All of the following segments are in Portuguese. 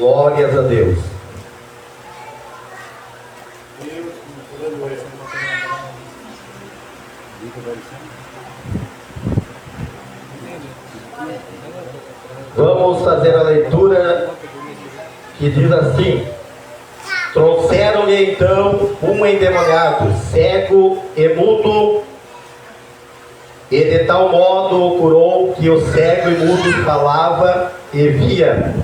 Glórias a Deus. Vamos fazer a leitura que diz assim: trouxeram-lhe então um endemoniado, cego e mudo, e de tal modo o curou que o cego e mudo falava e via.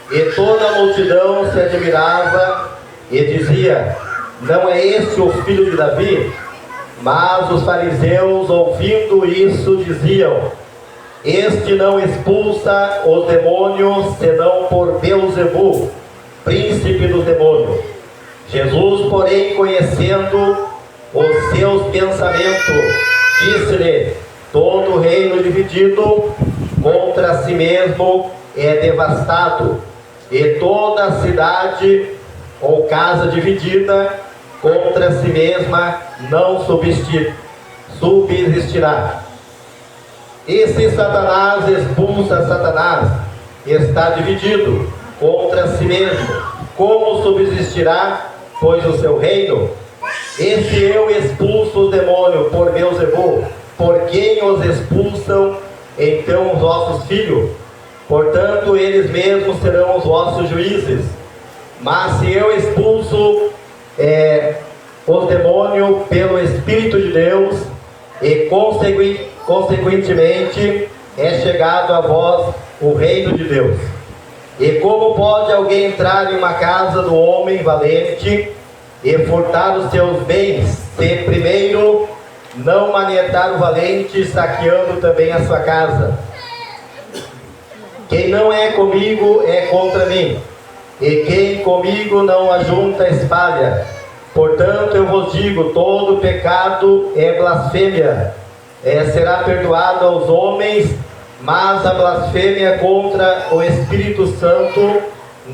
E toda a multidão se admirava e dizia: não é este o filho de Davi? Mas os fariseus, ouvindo isso, diziam: este não expulsa os demônios, senão por Beelzebul, príncipe dos demônios. Jesus, porém, conhecendo os seus pensamentos, disse-lhe: todo reino dividido contra si mesmo é devastado, e toda cidade ou casa dividida contra si mesma não subsistirá. E se Satanás expulsa Satanás, está dividido contra si mesmo, como subsistirá, pois, o seu reino? E se eu expulso os demônios por Beelzebul, por quem os expulsam então os vossos filhos? Portanto, eles mesmos serão os vossos juízes. Mas se eu expulso os demônios pelo Espírito de Deus, e consequentemente é chegado a vós o reino de Deus. E como pode alguém entrar em uma casa do homem valente e furtar os seus bens, se primeiro não manietar o valente, saqueando também a sua casa? Quem não é comigo é contra mim, e quem comigo não ajunta espalha. Portanto, eu vos digo: todo pecado é blasfêmia, será perdoado aos homens, mas a blasfêmia contra o Espírito Santo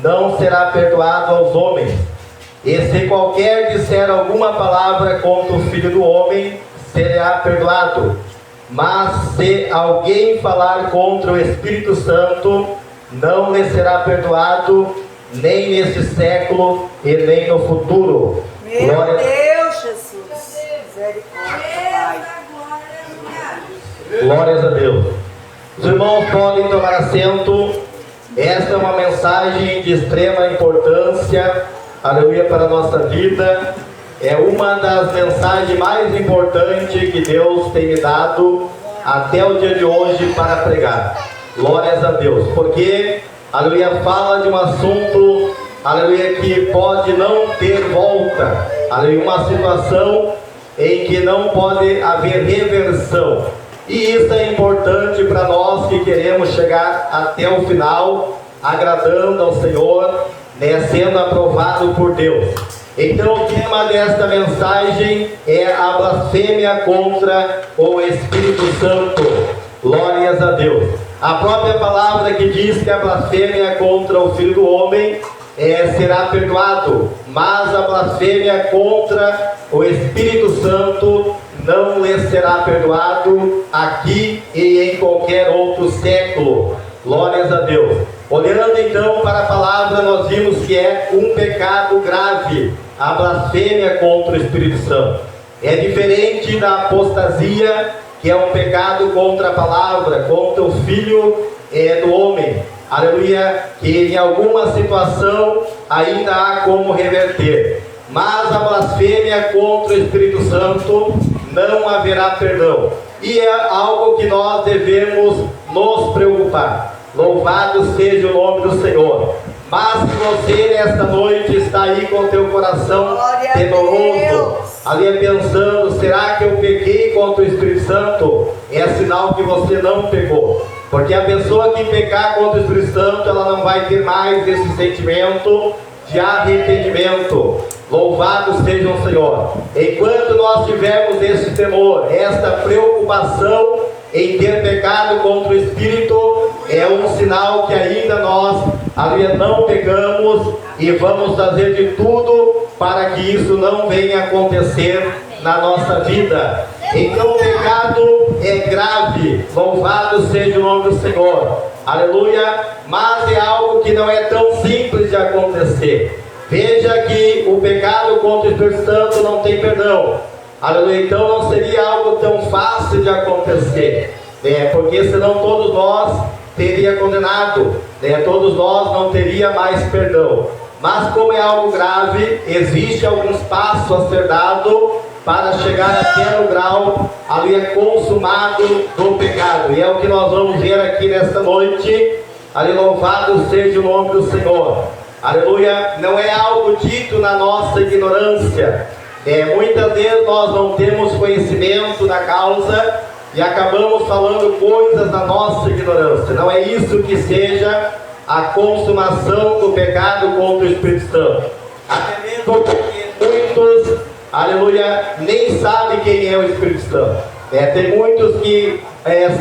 não será perdoado aos homens. E se qualquer disser alguma palavra contra o Filho do Homem, será perdoado. Mas se alguém falar contra o Espírito Santo, não lhe será perdoado, nem neste século e nem no futuro. Meu Deus, Jesus. Misericórdia, Pai. Glórias a Deus. Os irmãos podem tomar assento. Esta é uma mensagem de extrema importância, aleluia, para a nossa vida. É uma das mensagens mais importantes que Deus tem me dado até o dia de hoje para pregar. Glórias a Deus. Porque, aleluia, fala de um assunto, aleluia, que pode não ter volta. Aleluia, uma situação em que não pode haver reversão. E isso é importante para nós que queremos chegar até o final, agradando ao Senhor, sendo aprovado por Deus. Então o tema desta mensagem é a blasfêmia contra o Espírito Santo. Glórias a Deus. A própria palavra que diz que a blasfêmia contra o Filho do Homem será perdoado, mas a blasfêmia contra o Espírito Santo não lhe será perdoado aqui e em qualquer outro século. Glórias a Deus. Olhando então para a palavra, nós vimos que é um pecado grave a blasfêmia contra o Espírito Santo. É diferente da apostasia, que é um pecado contra a palavra, contra o Filho do homem. Aleluia, que em alguma situação ainda há como reverter. Mas a blasfêmia contra o Espírito Santo não haverá perdão. E é algo que nós devemos nos preocupar. Louvado seja o nome do Senhor. Mas se você nesta noite está aí com o teu coração temoroso, ali pensando: será que eu pequei contra o Espírito Santo? É sinal que você não pecou. Porque a pessoa que pecar contra o Espírito Santo, ela não vai ter mais esse sentimento de arrependimento. Louvado seja o Senhor. Enquanto nós tivermos esse temor, esta preocupação em ter pecado contra o Espírito, é um sinal que ainda nós não pecamos, e vamos fazer de tudo para que isso não venha acontecer na nossa vida. Então o pecado é grave, louvado seja o nome do Senhor, aleluia, mas é algo que não é tão simples de acontecer. Veja que o pecado contra o Espírito Santo não tem perdão, aleluia, então não seria algo tão fácil de acontecer, porque senão todos nós teria condenado, todos nós não teria mais perdão. Mas como é algo grave, existe alguns passos a ser dado para chegar até o grau ali consumado do pecado. E é o que nós vamos ver aqui nesta noite. Ali, louvado seja o nome do Senhor. Aleluia. Não é algo dito na nossa ignorância. Muitas vezes nós não temos conhecimento da causa e acabamos falando coisas da nossa ignorância. Não é isso que seja a consumação do pecado contra o Espírito Santo. Até mesmo porque muitos, aleluia, nem sabem quem é o Espírito Santo. Tem muitos que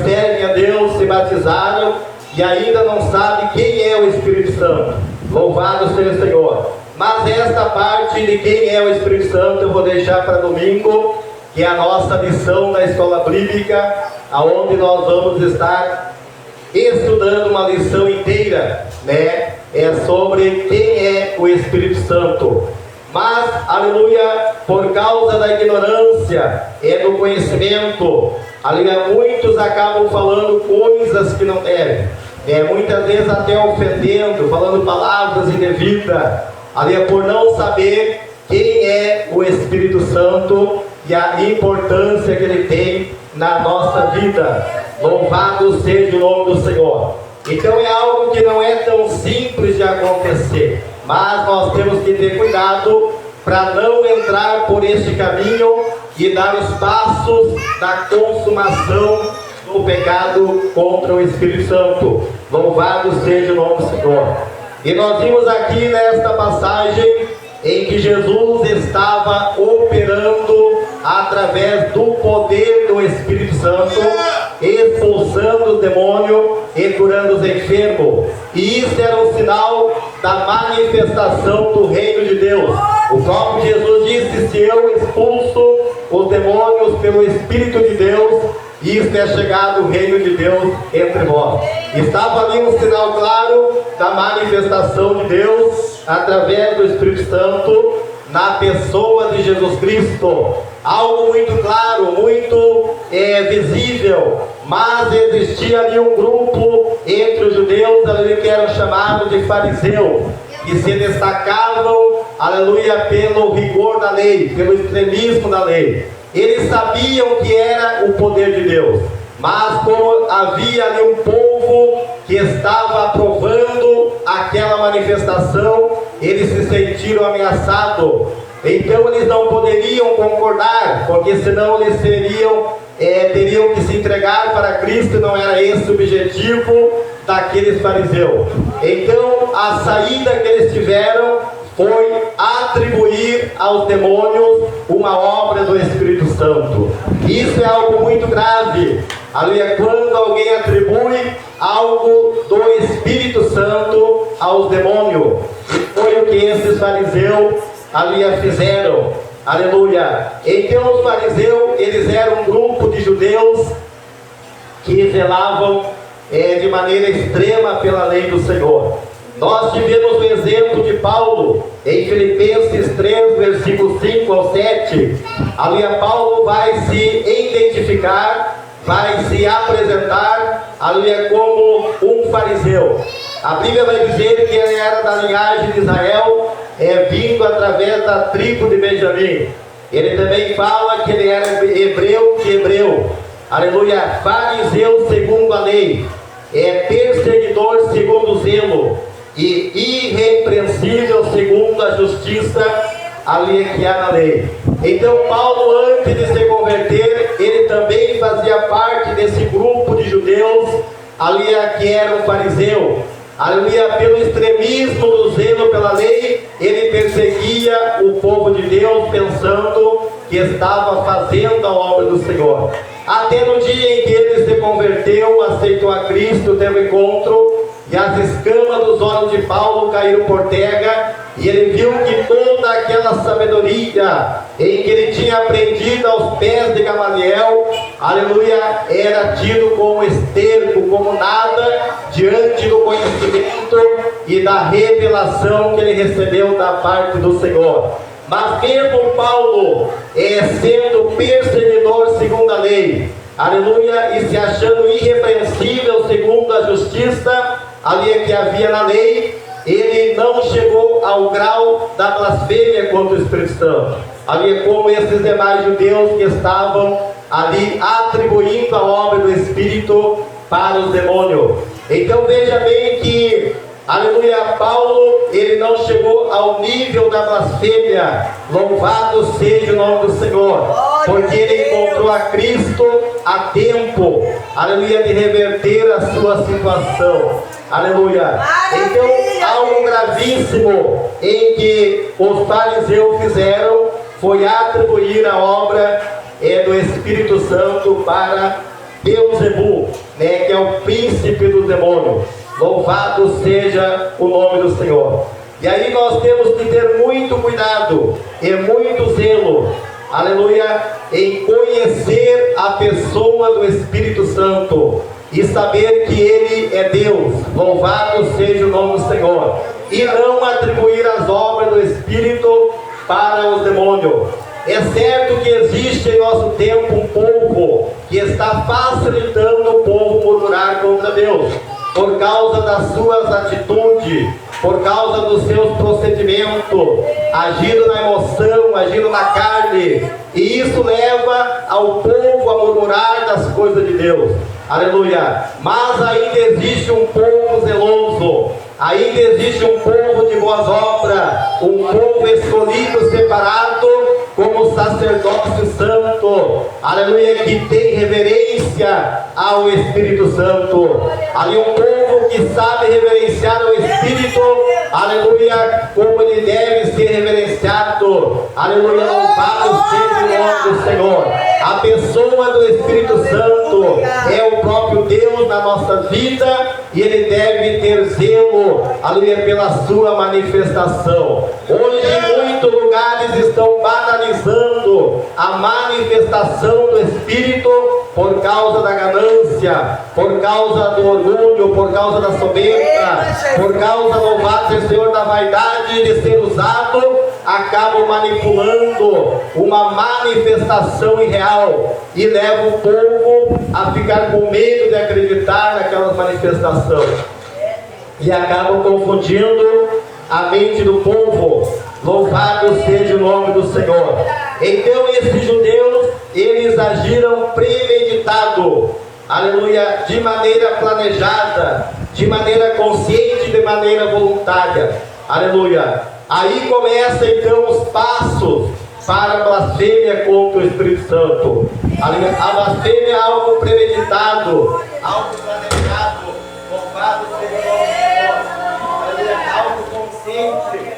servem a Deus, se batizaram e ainda não sabem quem é o Espírito Santo. Louvado seja o Senhor. Mas esta parte de quem é o Espírito Santo eu vou deixar para domingo, que é a nossa lição da escola bíblica, aonde nós vamos estar estudando uma lição inteira, sobre quem é o Espírito Santo. Mas, aleluia, por causa da ignorância e do conhecimento, aleluia, muitos acabam falando coisas que não devem, muitas vezes até ofendendo, falando palavras indevidas, aleluia, por não saber quem é o Espírito Santo e a importância que ele tem na nossa vida. Louvado seja o nome do Senhor. Então é algo que não é tão simples de acontecer, mas nós temos que ter cuidado para não entrar por este caminho e dar os passos da consumação do pecado contra o Espírito Santo. Louvado seja o nome do Senhor. E nós vimos aqui nesta passagem em que Jesus estava operando através do poder do Espírito Santo, expulsando os demônios e curando os enfermos. E isso era um sinal da manifestação do reino de Deus. O próprio Jesus disse: se eu expulso os demônios pelo Espírito de Deus, isto é chegado o reino de Deus entre vós. Estava ali um sinal claro da manifestação de Deus através do Espírito Santo na pessoa de Jesus Cristo. Algo muito claro, muito visível, mas existia ali um grupo entre os judeus, ali que eram chamados de fariseus, que se destacavam, aleluia, pelo rigor da lei, pelo extremismo da lei. Eles sabiam que era o poder de Deus, mas como havia ali um povo que estava aprovando aquela manifestação, eles se sentiram ameaçados. Então eles não poderiam concordar, porque senão eles teriam que se entregar para Cristo, e não era esse o objetivo daqueles fariseus. Então a saída que eles tiveram foi atribuir aos demônios uma obra do Espírito Santo. Isso é algo muito grave. Aleluia, quando alguém atribui algo do Espírito Santo aos demônios. E foi o que esses fariseus aleluia fizeram. Aleluia. Então os fariseus, eles eram um grupo de judeus que zelavam de maneira extrema pela lei do Senhor. Nós tivemos o exemplo de Paulo em Filipenses 3, versículos 5 ao 7. Ali Paulo vai se identificar, vai se apresentar ali como um fariseu. A Bíblia vai dizer que ele era da linhagem de Israel, vindo através da tribo de Benjamim. Ele também fala que ele era hebreu de hebreu. Aleluia, fariseu segundo a lei, perseguidor segundo o zelo, e irrepreensível segundo a justiça ali que há na lei. Então Paulo, antes de se converter, ele também fazia parte desse grupo de judeus ali que era um fariseu. Aleluia, pelo extremismo do zelo pela lei, ele perseguia o povo de Deus, pensando que estava fazendo a obra do Senhor. Até no dia em que ele se converteu, aceitou a Cristo, teve um encontro, que as escamas dos olhos de Paulo caíram por terra, e ele viu que toda aquela sabedoria em que ele tinha aprendido aos pés de Gamaliel, aleluia, era tido como esterco, como nada, diante do conhecimento e da revelação que ele recebeu da parte do Senhor. Mas mesmo Paulo, sendo perseguidor segundo a lei, aleluia, e se achando irrepreensível segundo a justiça ali que havia na lei, ele não chegou ao grau da blasfêmia contra o Espírito Santo. Ali é como esses demais judeus que estavam ali atribuindo a obra do Espírito para os demônios. Então veja bem que, aleluia, Paulo, ele não chegou ao nível da blasfêmia. Louvado seja o nome do Senhor, porque ele encontrou a Cristo a tempo, aleluia, de reverter a sua situação. Aleluia. Então, algo gravíssimo em que os fariseus fizeram foi atribuir a obra do Espírito Santo para Beelzebul, que é o príncipe dos demônios. Louvado seja o nome do Senhor. E aí nós temos que ter muito cuidado e muito zelo, aleluia, em conhecer a pessoa do Espírito Santo e saber que Ele é Deus. Louvado seja o nome do Senhor. E não atribuir as obras do Espírito para os demônios. É certo que existe em nosso tempo um povo que está facilitando o povo murmurar contra Deus, por causa das suas atitudes, por causa dos seus procedimentos, agindo na emoção, agindo na carne, e isso leva ao povo a murmurar das coisas de Deus. Aleluia. Mas ainda existe um povo zeloso, ainda existe um povo de boas obras, um povo escolhido, separado como sacerdócio santo, aleluia, que tem reverência ao Espírito Santo. Ali um povo que sabe reverenciar o Espírito, aleluia, como ele deve ser reverenciado. Aleluia, louvado seja o nome do Senhor. A pessoa do Espírito Santo é o próprio Deus na nossa vida, e ele deve ter zelo, aleluia, pela sua manifestação. Hoje em muitos lugares estão banalizando a manifestação do Espírito por causa da ganância, por causa do orgulho, por causa da soberba, por causa, louvado seja o Senhor, da vaidade de ser usado, acabam manipulando uma manifestação irreal e leva o povo a ficar com medo de acreditar naquelas manifestações e acabam confundindo a mente do povo. Louvado seja o nome do Senhor. Então esses judeus, eles agiram premeditado, aleluia, de maneira planejada, de maneira consciente, de maneira voluntária, aleluia. Aí começa então os passos para a blasfêmia contra o Espírito Santo. A blasfêmia é algo premeditado, algo planejado, louvado seja o nome do Senhor, aleluia, algo consciente,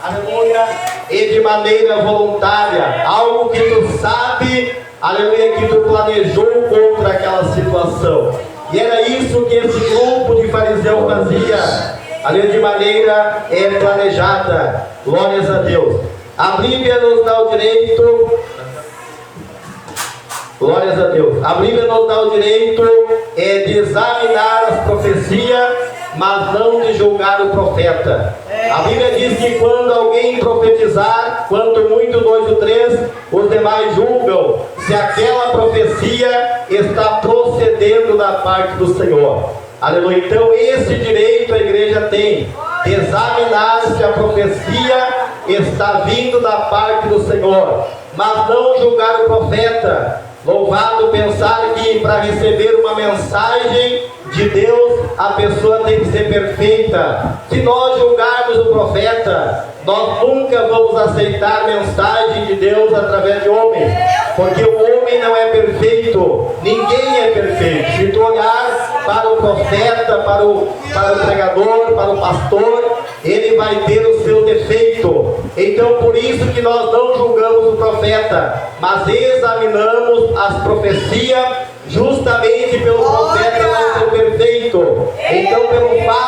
aleluia, e de maneira voluntária, algo que tu sabe, aleluia, que tu planejou contra aquela situação. E era isso que esse grupo de fariseus fazia, aleluia, de maneira planejada. Glórias a Deus. A Bíblia nos dá o direito, glórias a Deus, a Bíblia nos dá o direito de examinar as profecias, mas não de julgar o profeta. A Bíblia diz que quando alguém profetizar, quanto muito 2 ou 3, os demais julgam se aquela profecia está procedendo da parte do Senhor. Aleluia. Então esse direito a igreja tem, de examinar se a profecia está vindo da parte do Senhor, mas não julgar o profeta. Louvado pensar que para receber uma mensagem de Deus, a pessoa tem que ser perfeita. Se nós julgarmos o profeta, nós nunca vamos aceitar a mensagem de Deus através de homens, porque o homem não é perfeito, ninguém é perfeito. Se tu olhar para o profeta, para o pregador, para o pastor, ele vai ter o seu defeito. Então por isso que nós não julgamos o profeta, mas examinamos as profecias, justamente pelo profeta não ser perfeito. Então pelo fato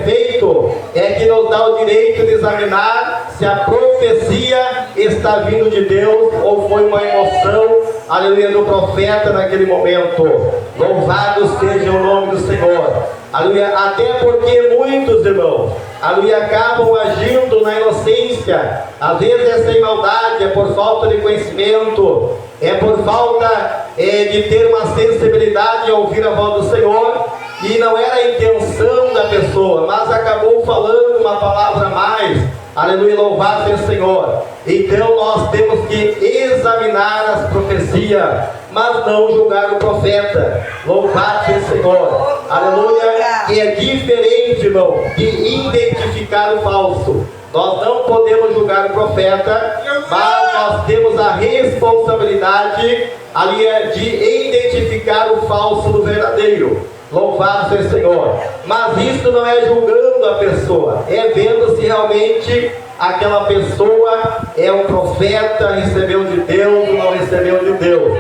feito é que nos dá o direito de examinar se a profecia está vindo de Deus ou foi uma emoção, aleluia, do profeta naquele momento. Louvado seja o nome do Senhor. Aleluia, até porque muitos irmãos, aleluia, acabam agindo na inocência. Às vezes é sem maldade, é por falta de conhecimento, é por falta de ter uma sensibilidade a ouvir a voz do Senhor, e não era a intenção da pessoa, mas acabou falando uma palavra a mais. Aleluia, louvado seja o Senhor. Então nós temos que examinar as profecias, mas não julgar o profeta. Louvado seja o Senhor. Aleluia, que é diferente, irmão, de identificar o falso. Nós não podemos julgar o profeta, mas nós temos a responsabilidade ali de identificar o falso do verdadeiro. Louvado seja o Senhor. Mas isso não é julgando a pessoa, é vendo se realmente aquela pessoa é um profeta, recebeu de Deus ou não recebeu de Deus.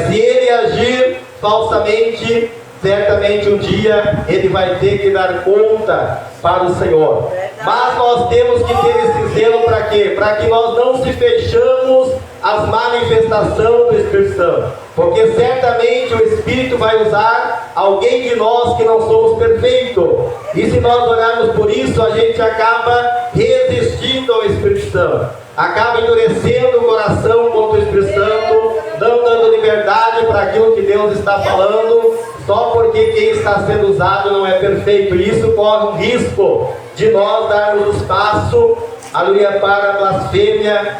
Se ele agir falsamente, certamente um dia ele vai ter que dar conta para o Senhor. Mas nós temos que ter esse zelo para quê? Para que nós não se fechamos às manifestações do Espírito Santo. Porque certamente o Espírito vai usar alguém de nós que não somos perfeitos. E se nós olharmos por isso, a gente acaba resistindo ao Espírito Santo. Acaba endurecendo o coração contra o Espírito Santo, não dando liberdade para aquilo que Deus está falando, só porque quem está sendo usado não é perfeito. E isso corre um risco de nós darmos espaço, aleluia, para a blasfêmia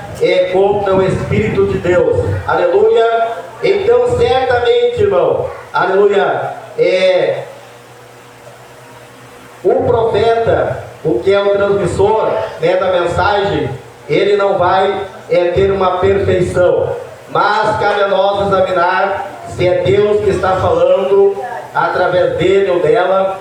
contra o Espírito de Deus. Aleluia. Então certamente, irmão, aleluia, o profeta, o que é o transmissor da mensagem, ele não vai ter uma perfeição, mas cabe a nós examinar se é Deus que está falando através dele ou dela,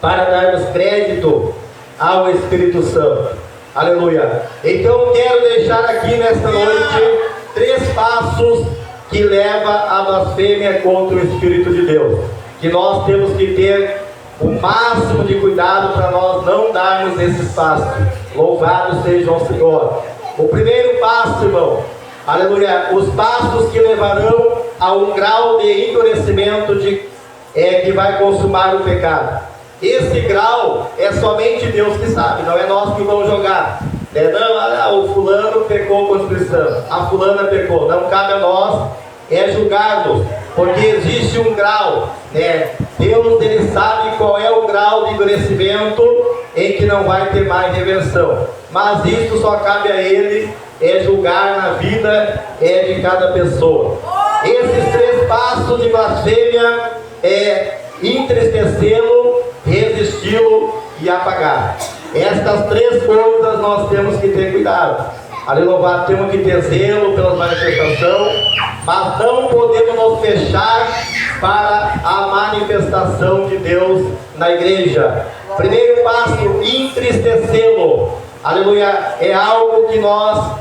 para darmos crédito ao Espírito Santo. Aleluia. Então quero deixar aqui nesta noite 3 passos que levam à blasfêmia contra o Espírito de Deus, que nós temos que ter o máximo de cuidado para nós não darmos esses passos. Louvado seja o Senhor. O primeiro passo, irmão, aleluia, os passos que levarão a um grau de endurecimento que vai consumar o pecado. Esse grau é somente Deus que sabe, não é nós que vamos jogar. Não, o fulano pecou com o Espírito Santo, a fulana pecou. Não cabe a nós julgarmos, porque existe um grau. Deus, ele sabe qual é o grau de endurecimento em que não vai ter mais reversão. Mas isso só cabe a ele julgar na vida de cada pessoa. Esses 3 passos de blasfêmia entristecê-lo, resisti-lo e apagar. Estas 3 coisas nós temos que ter cuidado. Aleluia, temos que ter zelo pela manifestação, mas não podemos nos fechar para a manifestação de Deus na igreja. Primeiro passo, entristecê-lo. Aleluia, é algo que nós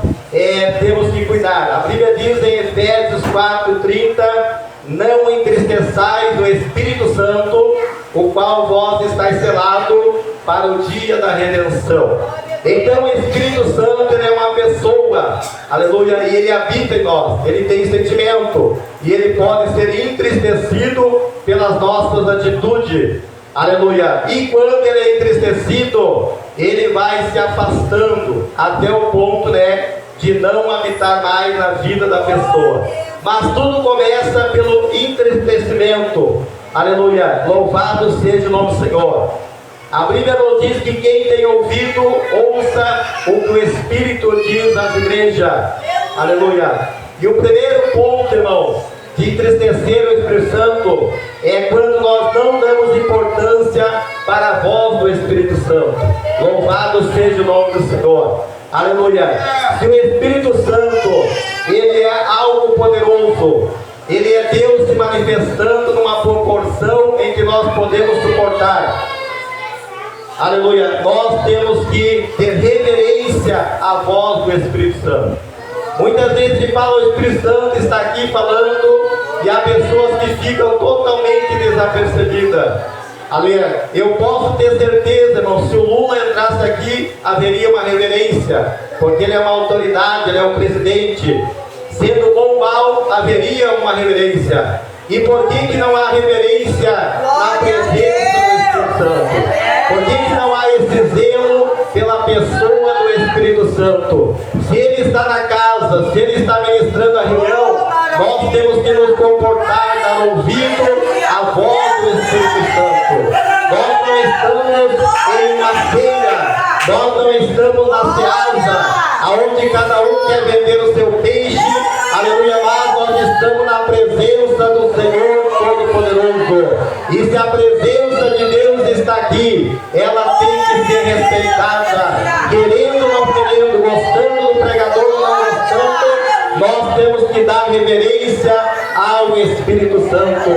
temos que cuidar. A Bíblia diz em Efésios 4:30: não entristeçais o Espírito Santo, o qual vós estáis selado para o dia da redenção. Então o Espírito Santo, ele é uma pessoa, aleluia, e ele habita em nós, ele tem sentimento, e ele pode ser entristecido pelas nossas atitudes, aleluia. E quando ele é entristecido, ele vai se afastando até o ponto de não habitar mais na vida da pessoa. Mas tudo começa pelo entristecimento. Aleluia, louvado seja o nome do Senhor. A Bíblia nos diz que quem tem ouvido, ouça o que o Espírito diz às igrejas. Aleluia. E o primeiro ponto, irmão, de entristecer o Espírito Santo é quando nós não damos importância para a voz do Espírito Santo. Louvado seja o nome do Senhor. Aleluia. Se o Espírito Santo, ele é algo poderoso, ele é Deus se manifestando numa proporção em que nós podemos suportar. Aleluia. Nós temos que ter reverência à voz do Espírito Santo. Muitas vezes se fala, o Espírito Santo está aqui falando, e há pessoas que ficam totalmente desapercebidas. Aleluia. Eu posso ter certeza, irmão, se o Lula entrasse aqui, haveria uma reverência, porque ele é uma autoridade, ele é um presidente. Sendo bom ou mal, haveria uma reverência. E por que não há reverência na presença do Espírito Santo? Por que não há esse zelo pela pessoa do Espírito Santo? Se ele está na casa, se ele está ministrando a reunião, nós temos que nos comportar, dar ouvido à voz do Espírito Santo. Nós não estamos em uma feira, nós não estamos na seara, onde cada um quer vender o seu peixe, aleluia, mas nós estamos na presença do Senhor Todo-Poderoso. E se a presença de Deus está aqui, ela tem que ser respeitada, querendo ou não querendo, gostando do pregador ou não gostando, nós temos que dar reverência ao Espírito Santo,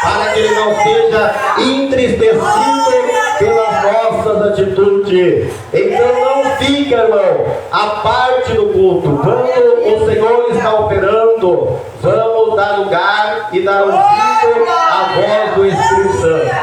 para que ele não seja entristecido pelas nossas atitudes. Então não fica, irmão, a parte do culto. Quando o Senhor está operando, vamos dar lugar e dar ouvido à voz do Espírito Santo.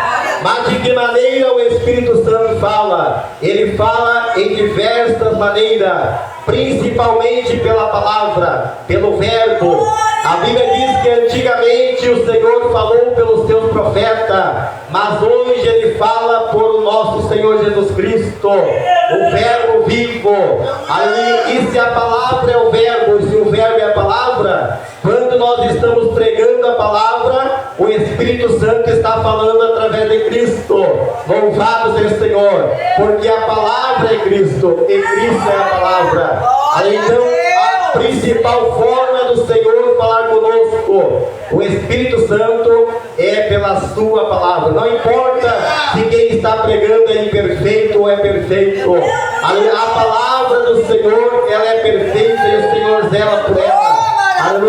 Mas de que maneira o Espírito Santo fala? Ele fala em diversas maneiras, principalmente pela palavra, pelo verbo. A Bíblia diz que antigamente o Senhor falou pelos seus profetas, mas hoje ele fala por o nosso Senhor Jesus Cristo, o verbo vivo. Aí, e se a palavra é o verbo, e se o verbo é a palavra, quando nós estamos pregando a palavra, o Espírito Santo está falando através de Cristo. Louvado seja o Senhor, porque a palavra é Cristo, e Cristo é a palavra. Aí, então, a principal forma do Senhor falar conosco, o Espírito Santo, é pela sua palavra. Não importa se quem está pregando é imperfeito ou é perfeito. A palavra do Senhor, ela é perfeita e o Senhor zela por ela.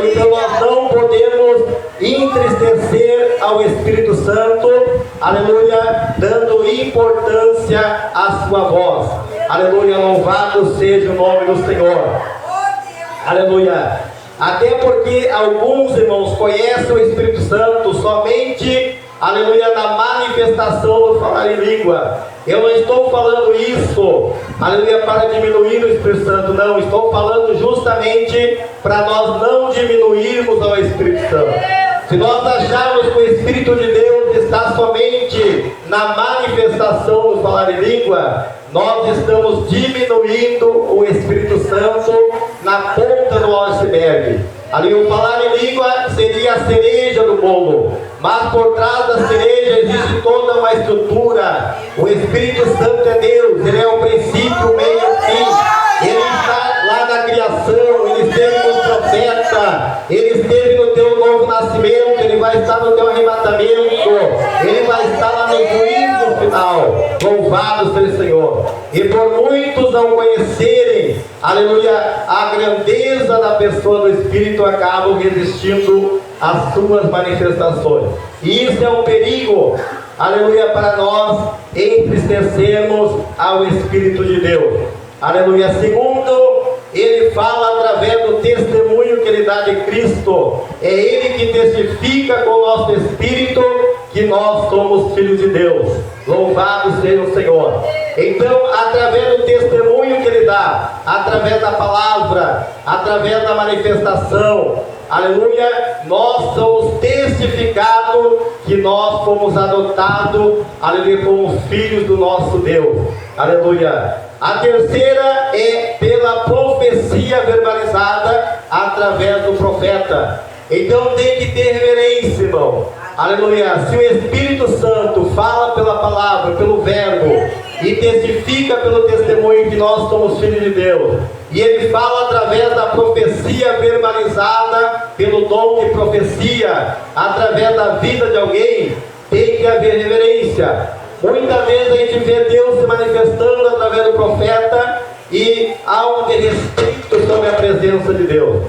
Então nós não podemos entristecer ao Espírito Santo, aleluia, dando importância à sua voz. Aleluia, louvado seja o nome do Senhor. Aleluia. Até porque alguns irmãos conhecem o Espírito Santo somente, aleluia, na manifestação do falar em língua. Eu não estou falando isso, aleluia, para diminuir o Espírito Santo, não. Estou falando justamente para nós não diminuirmos ao Espírito Santo. Se nós acharmos que o Espírito de Deus está somente na manifestação do falar em língua, nós estamos diminuindo o Espírito Santo na ponta do iceberg. Ali o falar em língua seria a cereja do bolo, mas por trás da cereja existe toda uma estrutura. O Espírito Santo é Deus, ele é o princípio, o meio e o fim. Ele está lá na criação, ele esteve no profeta, ele esteve no teu novo nascimento, ele vai estar no teu arrebatamento, ele vai estar lá no juízo final. Louvado seja o Senhor. E por muitos não conhecerem, aleluia, a grandeza da pessoa do Espírito, acabam resistindo às suas manifestações. E isso é um perigo, aleluia, para nós entristecermos ao Espírito de Deus. Aleluia. Segundo, ele fala através do testemunho que ele dá de Cristo. É ele que testifica com o nosso espírito que nós somos filhos de Deus. Louvado seja o Senhor. Então, através do testemunho que ele dá, através da palavra, através da manifestação, aleluia, nós somos testificados que nós fomos adotados, aleluia, como filhos do nosso Deus. Aleluia. A terceira é pela profecia verbalizada através do profeta. Então tem que ter reverência, irmão. Aleluia. Se o Espírito Santo fala pela palavra, pelo verbo, e testifica pelo testemunho que nós somos filhos de Deus, e ele fala através da profecia verbalizada, pelo dom de profecia, através da vida de alguém, tem que haver reverência. Muitas vezes a gente vê Deus se manifestando através do profeta e há um respeito sobre a presença de Deus.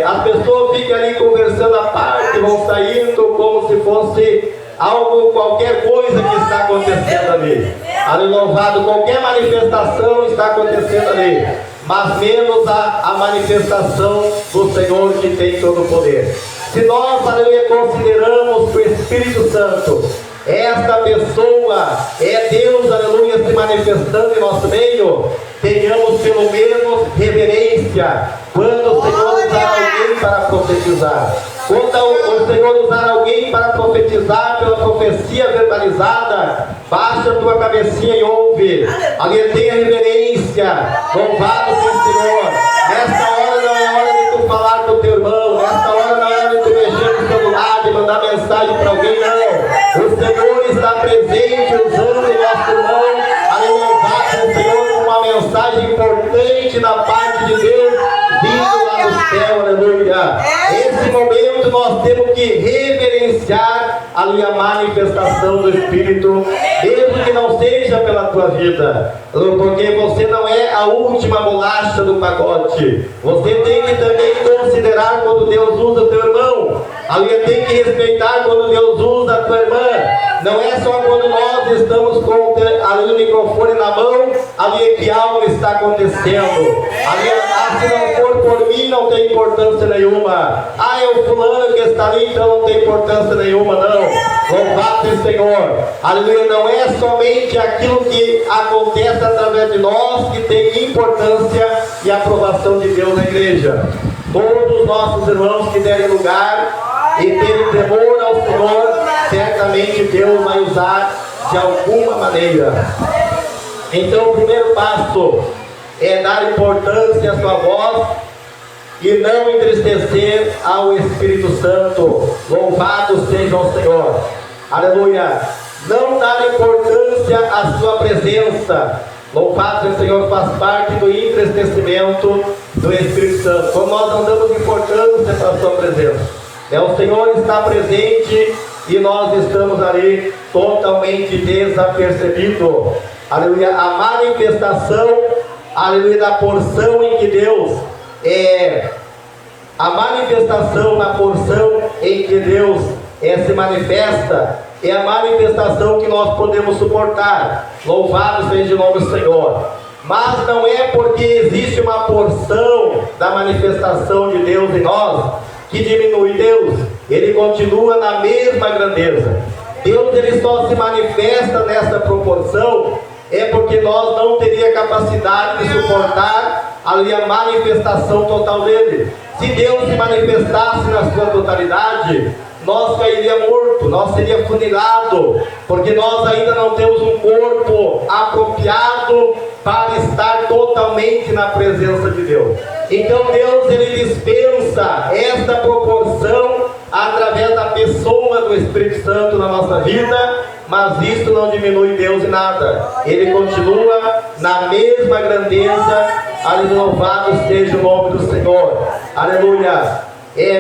As pessoas ficam ali conversando à parte, vão saindo como se fosse algo, qualquer coisa que está acontecendo ali. Ali louvado, qualquer manifestação está acontecendo ali, mas menos a manifestação do Senhor que tem todo o poder. Se nós, aleluia, consideramos que o Espírito Santo esta pessoa é Deus, aleluia, se manifestando em nosso meio, tenhamos pelo menos reverência quando o Senhor usar alguém para profetizar. Quando o Senhor usar alguém para profetizar pela profecia verbalizada, baixa a tua cabecinha e ouve. Alguém tenha reverência. Louvado seja o Senhor. Nesta hora não é hora de tu falar com o teu irmão. Nesta hora não é hora de tu mexer no celular, de mandar mensagem para alguém, não. O Senhor está presente usando o nosso irmão. Louvado seja o Senhor com uma mensagem importante da parte de Deus, vindo lá do céu, aleluia. Esse momento nós temos que reverenciar a manifestação do Espírito, mesmo que não seja pela tua vida, porque você não é a última bolacha do pacote. Você tem que também considerar quando Deus usa o teu irmão. Alguém tem que respeitar quando Deus usa a tua irmã. Não é só quando nós estamos com o microfone na mão, ali que algo está acontecendo. Se não for por mim, não tem importância nenhuma. É o fulano que está ali, então não tem importância nenhuma, não. Louvado seja o Senhor. Aleluia, não é somente aquilo que acontece através de nós que tem importância e aprovação de Deus na igreja. Todos os nossos irmãos que derem lugar e terem temor ao Senhor, certamente Deus vai usar de alguma maneira. Então o primeiro passo é dar importância à sua voz e não entristecer ao Espírito Santo. Louvado seja o Senhor. Aleluia. Não dar importância à sua presença. Louvado seja o Senhor, faz parte do entristecimento do Espírito Santo. Quando nós não damos importância para a sua presença, o Senhor está presente e nós estamos ali totalmente desapercebidos. Aleluia. A manifestação, aleluia, da porção em que Deus a manifestação na porção em que Deus se manifesta é a manifestação que nós podemos suportar. Louvado seja o nome do Senhor. Mas não é porque existe uma porção da manifestação de Deus em nós que diminui Deus. Ele continua na mesma grandeza. Deus ele só se manifesta nessa proporção porque nós não teríamos capacidade de suportar ali a manifestação total dele. Se Deus se manifestasse na sua totalidade, nós cairíamos morto, nós seríamos funilados, porque nós ainda não temos um corpo apropriado para estar totalmente na presença de Deus. Então Deus ele dispensa esta proporção através da pessoa do Espírito Santo na nossa vida, mas isso não diminui Deus em nada. Ele continua na mesma grandeza. Louvado seja o nome do Senhor. Aleluia.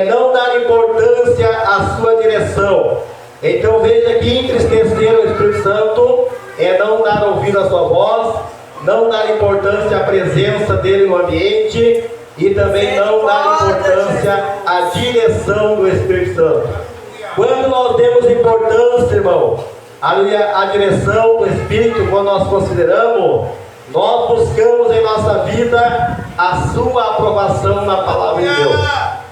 Não dar importância à sua direção. Então veja que entristecer o Espírito Santo é não dar ouvido à sua voz, não dar importância à presença dele no ambiente e também não dar importância à direção do Espírito Santo. Quando nós demos importância, irmão, à direção do Espírito, quando nós consideramos, nós buscamos em nossa vida a sua aprovação na palavra de Deus.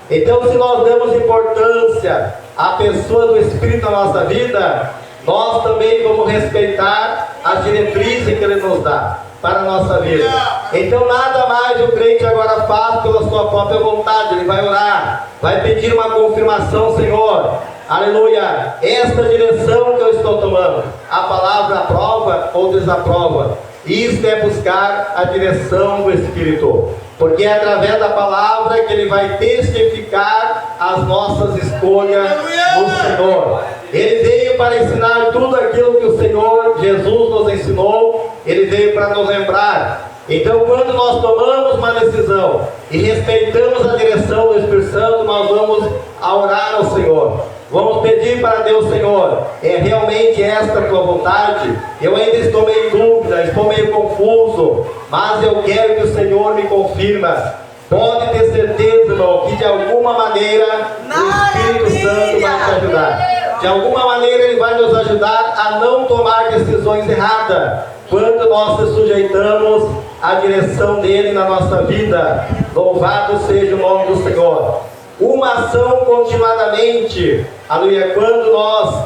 Então, se nós damos importância à pessoa do Espírito na nossa vida, nós também vamos respeitar as diretrizes que Ele nos dá para a nossa vida. Então, nada mais o crente agora faz pela sua própria vontade. Ele vai orar, vai pedir uma confirmação, Senhor. Aleluia. Esta direção que eu estou tomando, a palavra aprova ou desaprova? Isto é buscar a direção do Espírito, porque é através da palavra que Ele vai testificar as nossas escolhas no Senhor. Ele veio para ensinar tudo aquilo que o Senhor Jesus nos ensinou. Ele veio para nos lembrar. Então, quando nós tomamos uma decisão e respeitamos a direção do Espírito Santo, nós vamos orar ao Senhor. Vamos pedir para Deus, Senhor, é realmente esta a tua vontade? Eu ainda estou meio em dúvida, estou meio confuso, mas eu quero que o Senhor me confirma. Pode ter certeza, irmão, que de alguma maneira o Espírito Santo vai te ajudar. De alguma maneira Ele vai nos ajudar a não tomar decisões erradas, quando nós se sujeitamos à direção dEle na nossa vida. Louvado seja o nome do Senhor. Uma ação continuadamente, aleluia, quando nós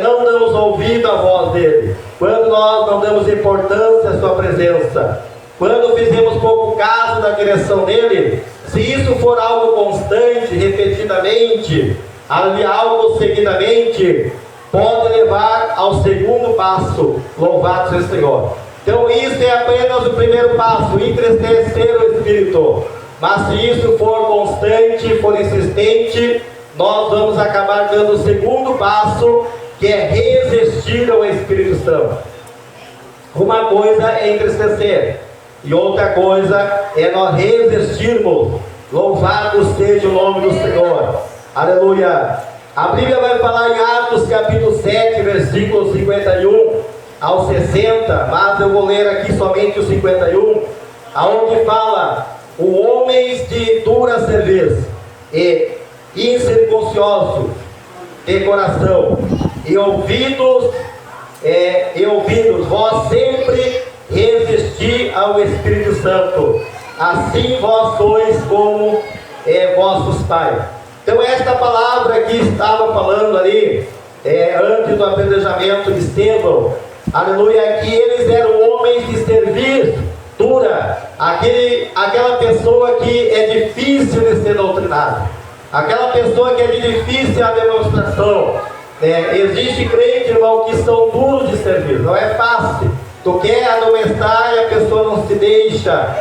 não damos ouvido à voz dele, quando nós não damos importância à sua presença, quando fizemos pouco caso da direção dele, se isso for algo constante, repetidamente, algo seguidamente, pode levar ao segundo passo. Louvado seja o Senhor. Então isso é apenas o primeiro passo, entristecer o Espírito. Mas se isso for constante, for insistente, nós vamos acabar dando o segundo passo, que é resistir ao Espírito Santo. Uma coisa é entristecer, e outra coisa é nós resistirmos. Louvado seja o nome do Senhor. Aleluia. A Bíblia vai falar em Atos capítulo 7, versículos 51 ao 60, mas eu vou ler aqui somente o 51, aonde fala: o homens de dura cerviz e incircunciosos de coração e ouvidos, vós sempre resisti ao Espírito Santo, assim vós sois como vossos pais. Então esta palavra que estava falando ali, antes do apedrejamento de Estevão, aleluia, que eles eram homens de serviço dura, aquela pessoa que é difícil de ser doutrinada, aquela pessoa que é de difícil a demonstração. Existe crente, irmão, que são duros de servir, não é fácil. Tu quer admoestar e a pessoa não se deixa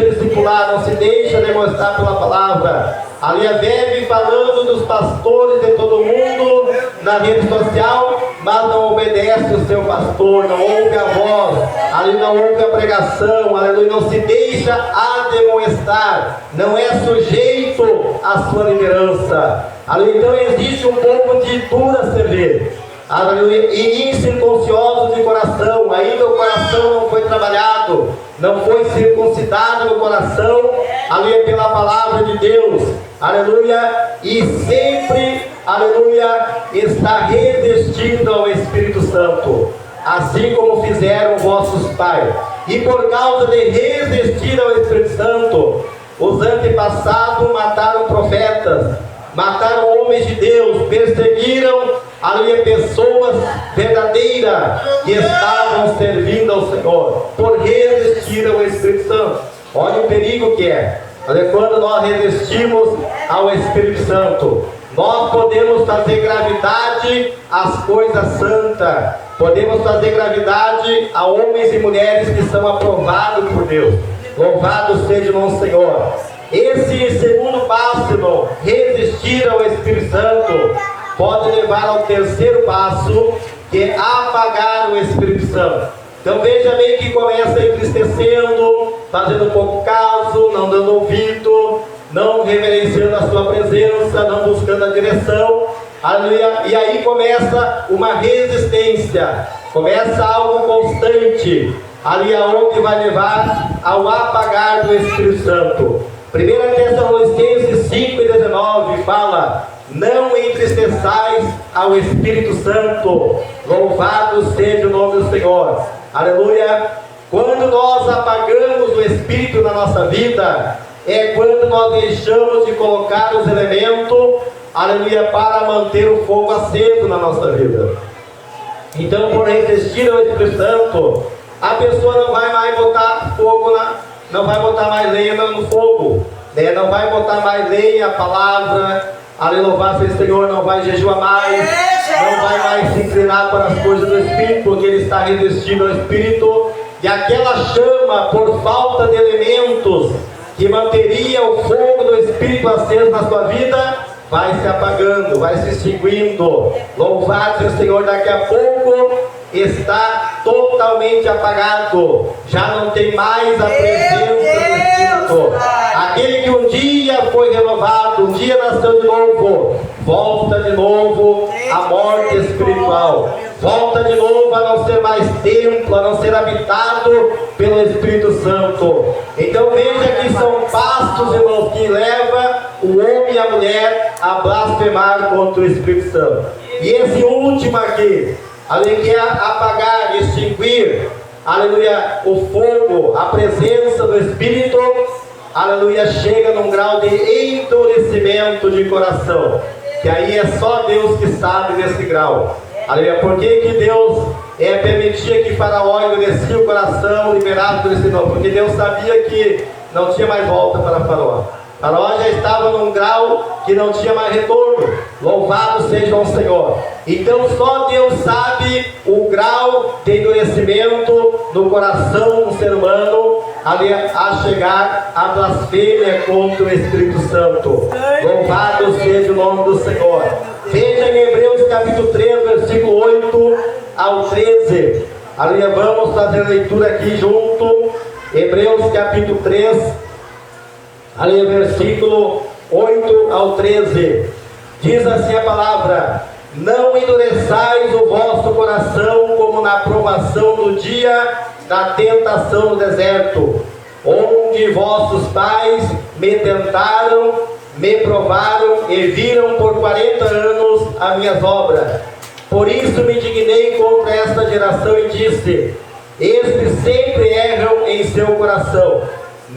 discipular, não se deixa demonstrar pela palavra. Ali a vive falando dos pastores de todo mundo na rede social, mas não obedece o seu pastor, não ouve a voz, ali não ouve a pregação, aleluia, não se deixa admoestar, não é sujeito à sua liderança. Ali então existe um povo de dura cerveja, aleluia, e incircuncioso de coração. Ainda o coração não foi trabalhado, não foi circuncidado no coração, aleluia, pela palavra de Deus, aleluia, e sempre, aleluia, está resistindo ao Espírito Santo, assim como fizeram vossos pais. E por causa de resistir ao Espírito Santo, os antepassados mataram profetas, mataram homens de Deus, perseguiram, aleluia, pessoas verdadeiras que estavam servindo ao Senhor, por resistir ao Espírito Santo. Olha o perigo que é. Quando nós resistimos ao Espírito Santo, nós podemos fazer gravidade às coisas santas, podemos fazer gravidade a homens e mulheres que são aprovados por Deus. Louvado seja o nosso Senhor. Esse segundo passo, irmão, resistir ao Espírito Santo, pode levar ao terceiro passo, que é apagar o Espírito Santo. Então veja bem que começa entristecendo, fazendo pouco caso, não dando ouvido, não reverenciando a sua presença, não buscando a direção, aleluia, e aí começa uma resistência, começa algo constante, ali aonde vai levar ao apagar do Espírito Santo. 1 Tessalonicenses 5:19 fala: não entristeçais ao Espírito Santo. Louvado seja o nome do Senhor. Aleluia. Quando nós apagamos o Espírito na nossa vida, é quando nós deixamos de colocar os elementos, aleluia, para manter o fogo aceso na nossa vida. Então, por resistir ao Espírito Santo, a pessoa não vai mais botar fogo não vai botar mais lenha no fogo, não vai botar mais lenha a palavra, aleluia, louvado seja o Senhor, não vai jejuar mais, não vai mais se inclinar para as coisas do Espírito, porque ele está resistindo ao Espírito, e aquela chama, por falta de elementos que manteria o fogo do Espírito aceso na sua vida, vai se apagando, vai se extinguindo. Louvado seja o Senhor, daqui a pouco está totalmente apagado, já não tem mais a presença do Espírito. Aquele que um dia foi renovado, um dia nasceu de novo, volta de novo à morte espiritual, volta de novo a não ser mais templo, a não ser habitado pelo Espírito Santo. Então veja que são passos, irmãos, que levam o homem e a mulher a blasfemar contra o Espírito Santo. E esse último aqui, além de apagar, extinguir, aleluia, o fogo, a presença do Espírito, aleluia, chega num grau de endurecimento de coração. que aí é só Deus que sabe desse grau. Aleluia. Por que Deus permitia que Faraó endurecia o coração, liberado do Senhor? Porque Deus sabia que não tinha mais volta para Faraó. Faraó já estava num grau que não tinha mais retorno. Louvado seja o Senhor. Então só Deus sabe o grau de endurecimento do coração do ser humano a chegar à blasfêmia contra o Espírito Santo. Louvado seja o nome do Senhor. Veja em Hebreus capítulo 3, versículo 8 ao 13. Aleluia. Vamos fazer a leitura aqui junto. Hebreus capítulo 3, aleluia, versículo 8 ao 13. Diz assim a palavra: não endureçais o vosso coração como na provação do dia da tentação no deserto, onde vossos pais me tentaram, me provaram e viram por 40 anos as minhas obras. Por isso me indignei contra esta geração e disse: estes sempre erram em seu coração,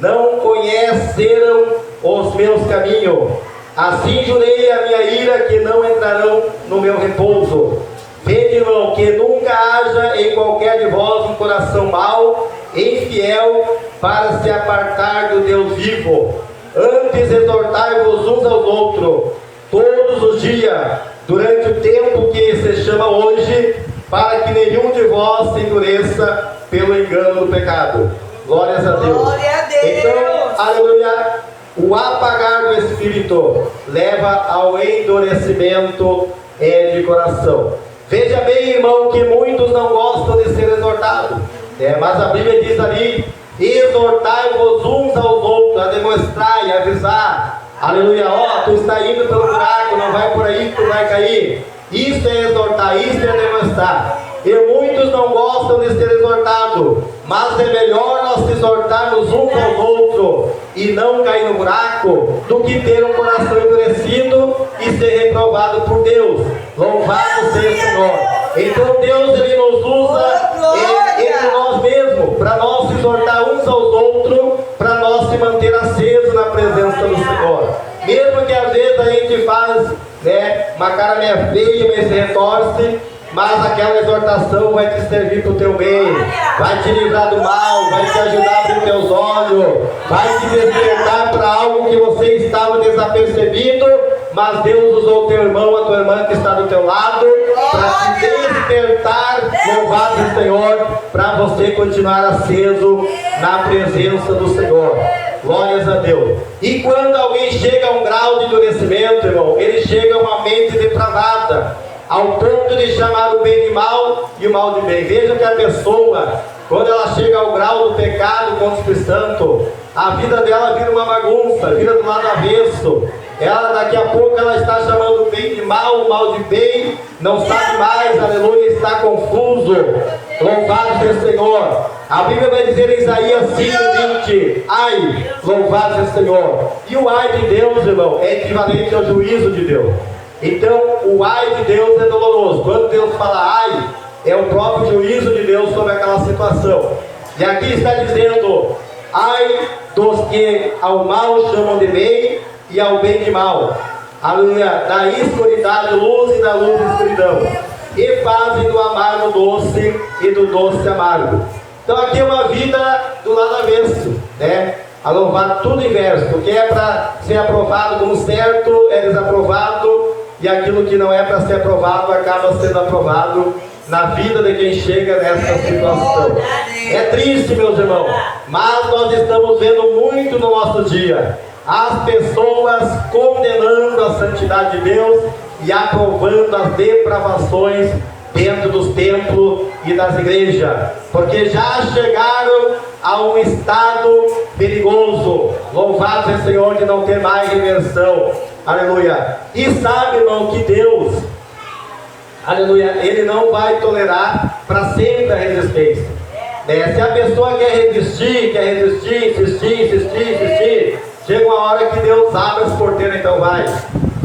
não conheceram os meus caminhos. Assim jurei a minha ira que não entrarão no meu repouso. Vede, irmão, que nunca haja em qualquer de vós um coração mau e infiel para se apartar do Deus vivo. Antes exortai-vos uns aos outros, todos os dias, durante o tempo que se chama hoje, para que nenhum de vós se endureça pelo engano do pecado. Glórias a Deus. Glória a Deus. Então, aleluia, o apagar do Espírito leva ao endurecimento de coração. Veja bem, irmão, que muitos não gostam de ser exortados, mas a Bíblia diz ali: exortai-vos uns aos outros, a demonstrar e avisar. Aleluia. Ó, tu está indo pelo buraco, não vai por aí que tu vai cair. Isso é exortar, isso é demonstrar. E muitos não gostam de ser exortados, mas é melhor nós exortarmos uns aos outros e não cair no buraco, do que ter um coração endurecido e ser reprovado por Deus. Louvado seja o Senhor. Então Deus, Ele nos usa entre nós mesmos, para nós exortar uns aos outros, para nós se manter acesos na presença do Senhor. Mesmo que às vezes a gente faz uma cara meia feia, mas se retorce, mas aquela exortação vai te servir para o teu bem, vai te livrar do mal, vai te ajudar a abrir teus olhos, vai te despertar para algo que você estava desapercebido, mas Deus usou o teu irmão, a tua irmã que está do teu lado, para te despertar, louvado o Senhor, para você continuar aceso na presença do Senhor. Glórias a Deus. E quando alguém chega a um grau de endurecimento, irmão, ele chega a uma mente depravada, ao ponto de chamar o bem de mal e o mal de bem. Veja que a pessoa, quando ela chega ao grau do pecado contra o Espírito Santo, a vida dela vira uma bagunça, vira do lado avesso. Ela, daqui a pouco, ela está chamando o bem de mal, o mal de bem, não sabe mais, aleluia, está confuso. Louvado seja o Senhor. A Bíblia vai dizer em Isaías 5:20, ai, louvado seja o Senhor. E o ai de Deus, irmão, é equivalente ao juízo de Deus. Então, o ai de Deus é doloroso. Quando Deus fala ai, é o próprio juízo de Deus sobre aquela situação. E aqui está dizendo: ai dos que ao mal chamam de bem e ao bem de mal. Aleluia. Da escuridade luz e da luz escuridão. E fazem do amargo doce e do doce amargo. Então aqui é uma vida do lado avesso, a louvar tudo inverso, porque é para ser aprovado como certo, é desaprovado, e aquilo que não é para ser aprovado acaba sendo aprovado na vida de quem chega nessa situação. É triste, meus irmãos, mas nós estamos vendo muito no nosso dia as pessoas condenando a santidade de Deus e aprovando as depravações dentro dos templos e das igrejas, porque já chegaram a um estado perigoso. Louvado seja o Senhor, de não ter mais reversão. Aleluia. E sabe, irmão, que Deus, aleluia, Ele não vai tolerar para sempre a resistência. Se a pessoa quer resistir, insistir, chega uma hora que Deus abre as porteiras. Então vai,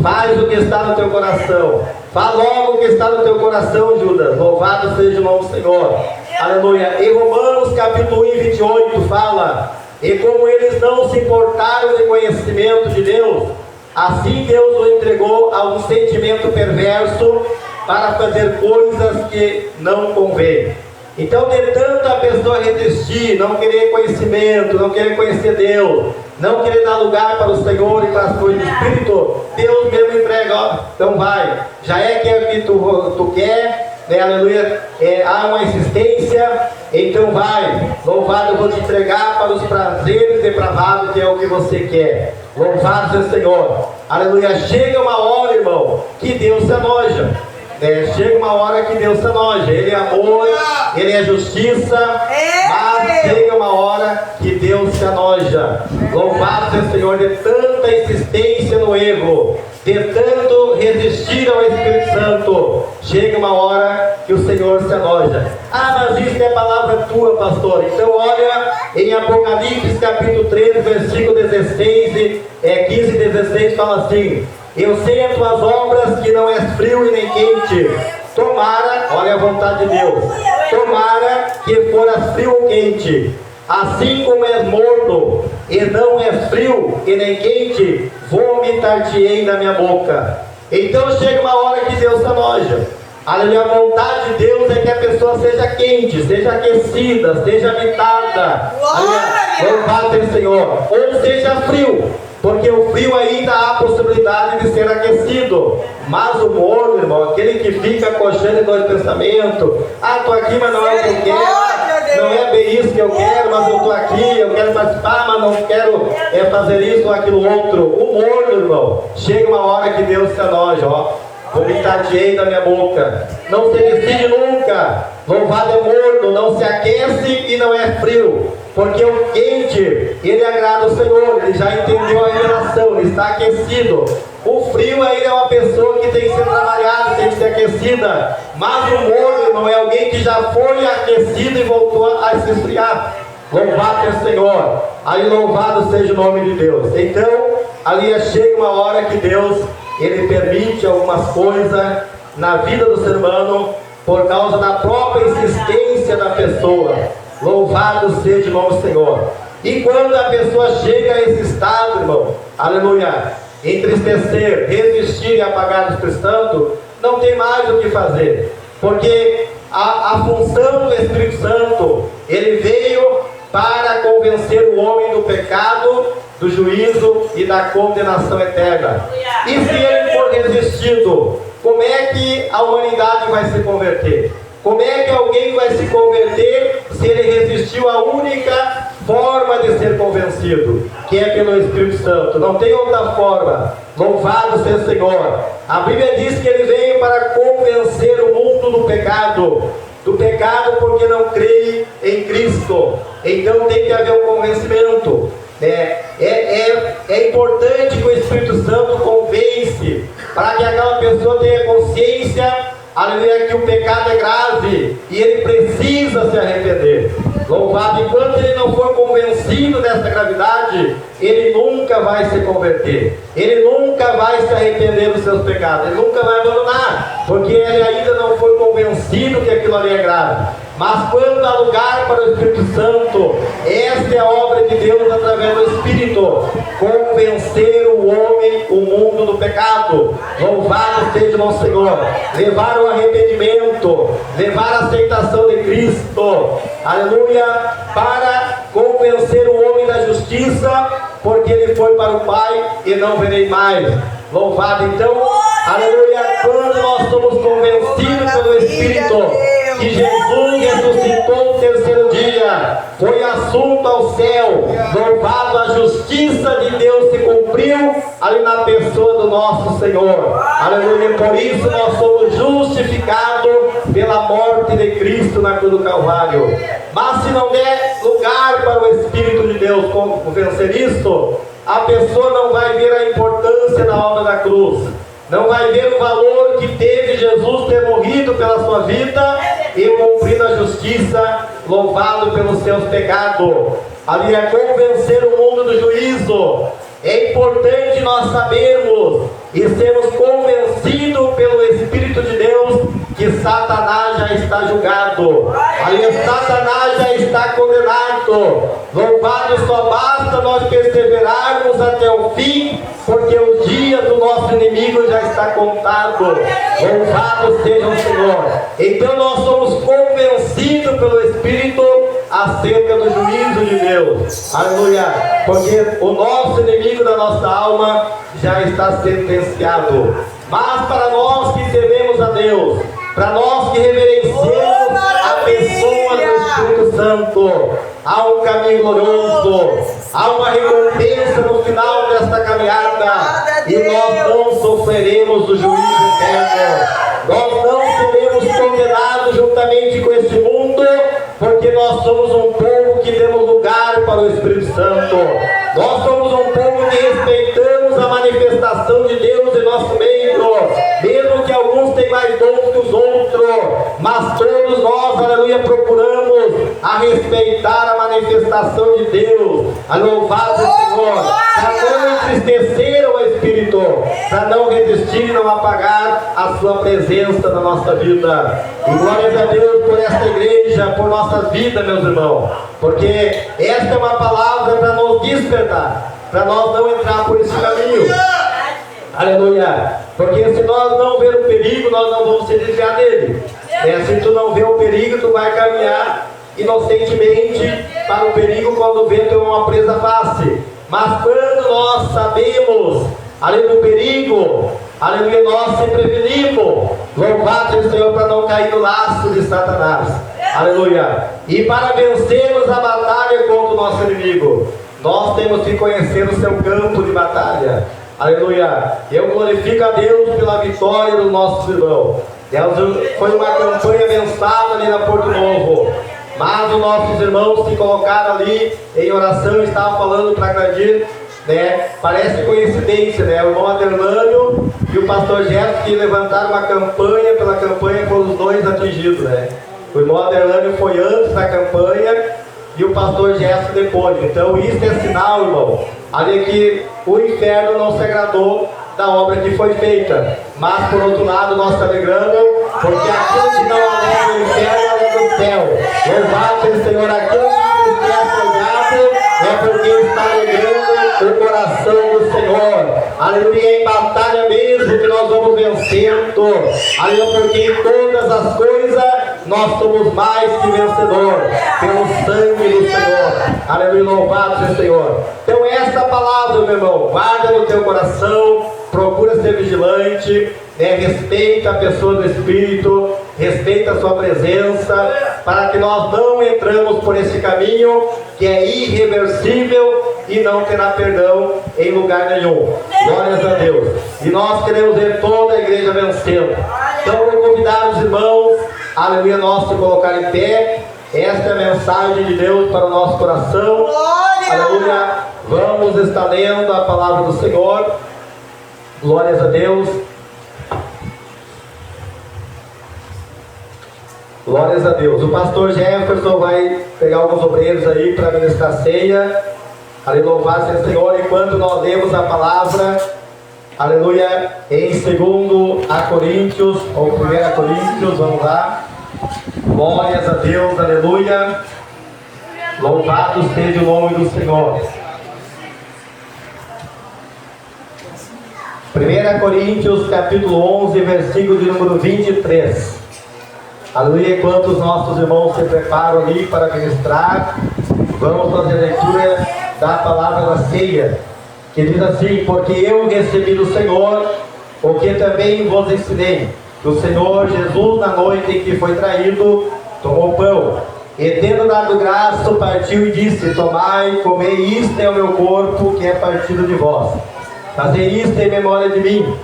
faz o que está no teu coração, faz logo o que está no teu coração, Judas. Louvado seja o nome do Senhor. Aleluia. Em Romanos capítulo 1, 28 fala: e como eles não se importaram de conhecimento de Deus, assim Deus o entregou a um sentimento pensamento perverso para fazer coisas que não convêm. Então, de tanto a pessoa resistir, não querer conhecimento, não querer conhecer Deus, não querer dar lugar para o Senhor e para as coisas do Espírito, Deus mesmo entrega, ó, então vai, já é que é o que tu quer, né, aleluia, há uma insistência, então vai, louvado, eu vou te entregar para os prazeres depravados, que é o que você quer. Louvado seja o Senhor, aleluia. Chega uma hora, irmão, que Deus se enoja. Chega uma hora que Deus se enoja. Ele é amor, Ele é justiça, mas chega uma hora que Deus se enoja. Louvado seja o Senhor, de tanta insistência no erro, de tanto resistir ao Espírito Santo, chega uma hora que o Senhor se enoja. Ah, mas isso é palavra tua, pastor. Então olha em Apocalipse capítulo 13, versículo 16, 15 e 16, fala assim: eu sei as tuas obras, que não és frio e nem quente. Tomara, olha a vontade de Deus, tomara que foras frio ou quente. Assim como és morno e não és frio e nem quente, vomitar-te-ei na minha boca. Então chega uma hora que Deus se enoja. Aleluia, a vontade de Deus é que a pessoa seja quente, seja aquecida, seja habitada. Louvado seja o Senhor. Ou seja frio, porque o frio ainda há a possibilidade de ser aquecido. Mas o morno, irmão, aquele que fica coxando em dois pensamentos, ah, estou aqui, mas não é o que eu quero, não é bem isso que eu quero, mas eu estou aqui, eu quero participar, mas não quero fazer isso ou aquilo outro. O morno, irmão, chega uma hora que Deus se enoja, ó, vomitar-te-ei da minha boca. Não se decide nunca. Louvado é morno, não se aquece e não é frio. Porque o quente, ele agrada o Senhor, ele já entendeu a revelação, ele está aquecido. O frio ainda é uma pessoa que tem que ser trabalhada, tem que ser aquecida. Mas o morno, irmão, é alguém que já foi aquecido e voltou a se esfriar. Louvado é o Senhor. Aí louvado seja o nome de Deus. Então, ali chega uma hora que Deus, Ele permite algumas coisas na vida do ser humano por causa da própria insistência da pessoa. Louvado seja o nome do Senhor. E quando a pessoa chega a esse estado, irmão, aleluia, entristecer, resistir e apagar o Espírito Santo, não tem mais o que fazer. Porque a função do Espírito Santo, ele veio para convencer o homem do pecado, do juízo e da condenação eterna. E se ele for resistido, como é que a humanidade vai se converter? Como é que alguém vai se converter se ele resistiu à única forma de ser convencido, que é pelo Espírito Santo? Não tem outra forma. Louvado seja o Senhor. A Bíblia diz que ele veio para convencer o mundo do pecado porque não crê em Cristo. Então tem que haver um convencimento. É importante que o Espírito Santo convence, para que aquela pessoa tenha consciência, aleluia, que o pecado é grave e ele precisa se arrepender. Louvado, enquanto ele não for convencido dessa gravidade, ele nunca vai se converter, ele nunca vai se arrepender dos seus pecados, ele nunca vai abandonar, porque ele ainda não foi convencido que aquilo ali é grave. Mas quando há lugar para o Espírito Santo, esta é a obra de Deus através do Espírito, convencer o homem, o mundo do pecado. Louvado seja o nosso Senhor. Levar o arrependimento, levar a aceitação de Cristo, aleluia, para convencer o homem da justiça, porque ele foi para o Pai e não verei mais. Louvado, então, aleluia, quando nós somos convencidos pelo Espírito que Jesus ressuscitou no terceiro dia, foi assunto ao céu, louvado, a justiça de Deus se cumpriu ali na pessoa do nosso Senhor, aleluia. Por isso nós somos justificados pela morte de Cristo na cruz do Calvário. Mas se não der lugar para o Espírito de Deus convencer isto, a pessoa não vai ver a importância da obra da cruz, não vai ver o valor que teve Jesus ter morrido pela sua vida e cumprido a justiça, louvado pelos seus pecados. Ali é convencer o mundo do juízo. É importante nós sabermos e sermos convencidos pelo Espírito de Deus que Satanás já está julgado. Aleluia, Satanás já está condenado. Louvado, só basta nós perseverarmos até o fim, porque o dia do nosso inimigo já está contado. Louvado seja o Senhor. Então nós somos convencidos pelo Espírito acerca do juízo de Deus. Aleluia. Porque o nosso inimigo da nossa alma já está sentenciado. Mas para nós que tememos a Deus, para nós que reverenciamos a pessoa do Espírito Santo, há um caminho glorioso, há uma recompensa no final desta caminhada, e nós não sofreremos o juízo eterno. Nós não seremos condenados juntamente com este mundo, porque nós somos um povo que temos lugar para o Espírito Santo. Nós somos um povo que respeitamos a manifestação de Deus em nosso meio, mesmo que alguns tenham mais dons que os outros, mas todos nós, aleluia, procuramos a respeitar a manifestação de Deus, a louvar o Senhor, para não entristecer o Espírito, para não resistir e não apagar a sua presença na nossa vida. E glórias a Deus por esta igreja, por nossa vida, meus irmãos, porque esta é uma palavra para nos despertar, para nós não entrar por esse caminho. Aleluia. Porque se nós não ver o perigo, nós não vamos se desviar dele. Se tu não vê o perigo, tu vai caminhar inocentemente para o perigo quando o vento é uma presa fácil. Mas quando nós sabemos, além do perigo, aleluia, nós se prevenimos. Louvado seja o Senhor para não cair no laço de Satanás. Aleluia. E para vencermos a batalha contra o nosso inimigo, nós temos que conhecer o seu campo de batalha. Aleluia. Eu glorifico a Deus pela vitória dos nossos irmãos. Foi uma campanha abençoada ali na Porto Novo. Mas os nossos irmãos se colocaram ali em oração, estavam falando para Cladir, né? Parece coincidência, né? O irmão Adelânio e o pastor Gerson que levantaram uma campanha, pela campanha foram os dois atingidos, né? O irmão Adelânio foi antes da campanha e o pastor Gerson depois. Então isso é sinal, irmão, ali que o inferno não se agradou da obra que foi feita. Mas por outro lado nós estamos alegrando, porque aquilo que não alegra o inferno alegra o céu. Louvado seja o Senhor, aquilo que entristece o gato é porque está alegrando o coração do Senhor. Aleluia, em batalha mesmo que nós vamos vencendo. Aleluia, porque em todas as coisas nós somos mais que vencedor pelo sangue do Senhor. Aleluia, louvado seja o Senhor. Então esta palavra, meu irmão, guarda no teu coração, procura ser vigilante, né? Respeita a pessoa do Espírito, respeita a sua presença, para que nós não entramos por esse caminho que é irreversível e não terá perdão em lugar nenhum. Glórias a Deus. E nós queremos ver toda a igreja vencendo. Então vou convidar os irmãos, aleluia, nós se colocar em pé. Esta é a mensagem de Deus para o nosso coração. Aleluia. Vamos estar lendo a palavra do Senhor. Glórias a Deus. Glórias a Deus. O pastor Jefferson vai pegar alguns obreiros aí para ministrar a ceia. Aleluia, louvado seja o Senhor. Enquanto nós lemos a palavra, aleluia, em 2 Coríntios, ou 1 Coríntios, vamos lá. Glórias a Deus, aleluia. Louvado seja o nome do Senhor. 1 Coríntios, capítulo 11, versículo de número 23. Aleluia, enquanto os nossos irmãos se preparam ali para ministrar, vamos fazer a leitura da palavra da ceia, que diz assim: porque eu recebi do Senhor o que também vos ensinei, que o Senhor Jesus, na noite em que foi traído, tomou pão, e tendo dado graça, partiu e disse: tomai, comei, isto é o meu corpo, que é partido de vós. Fazei isto em memória de mim.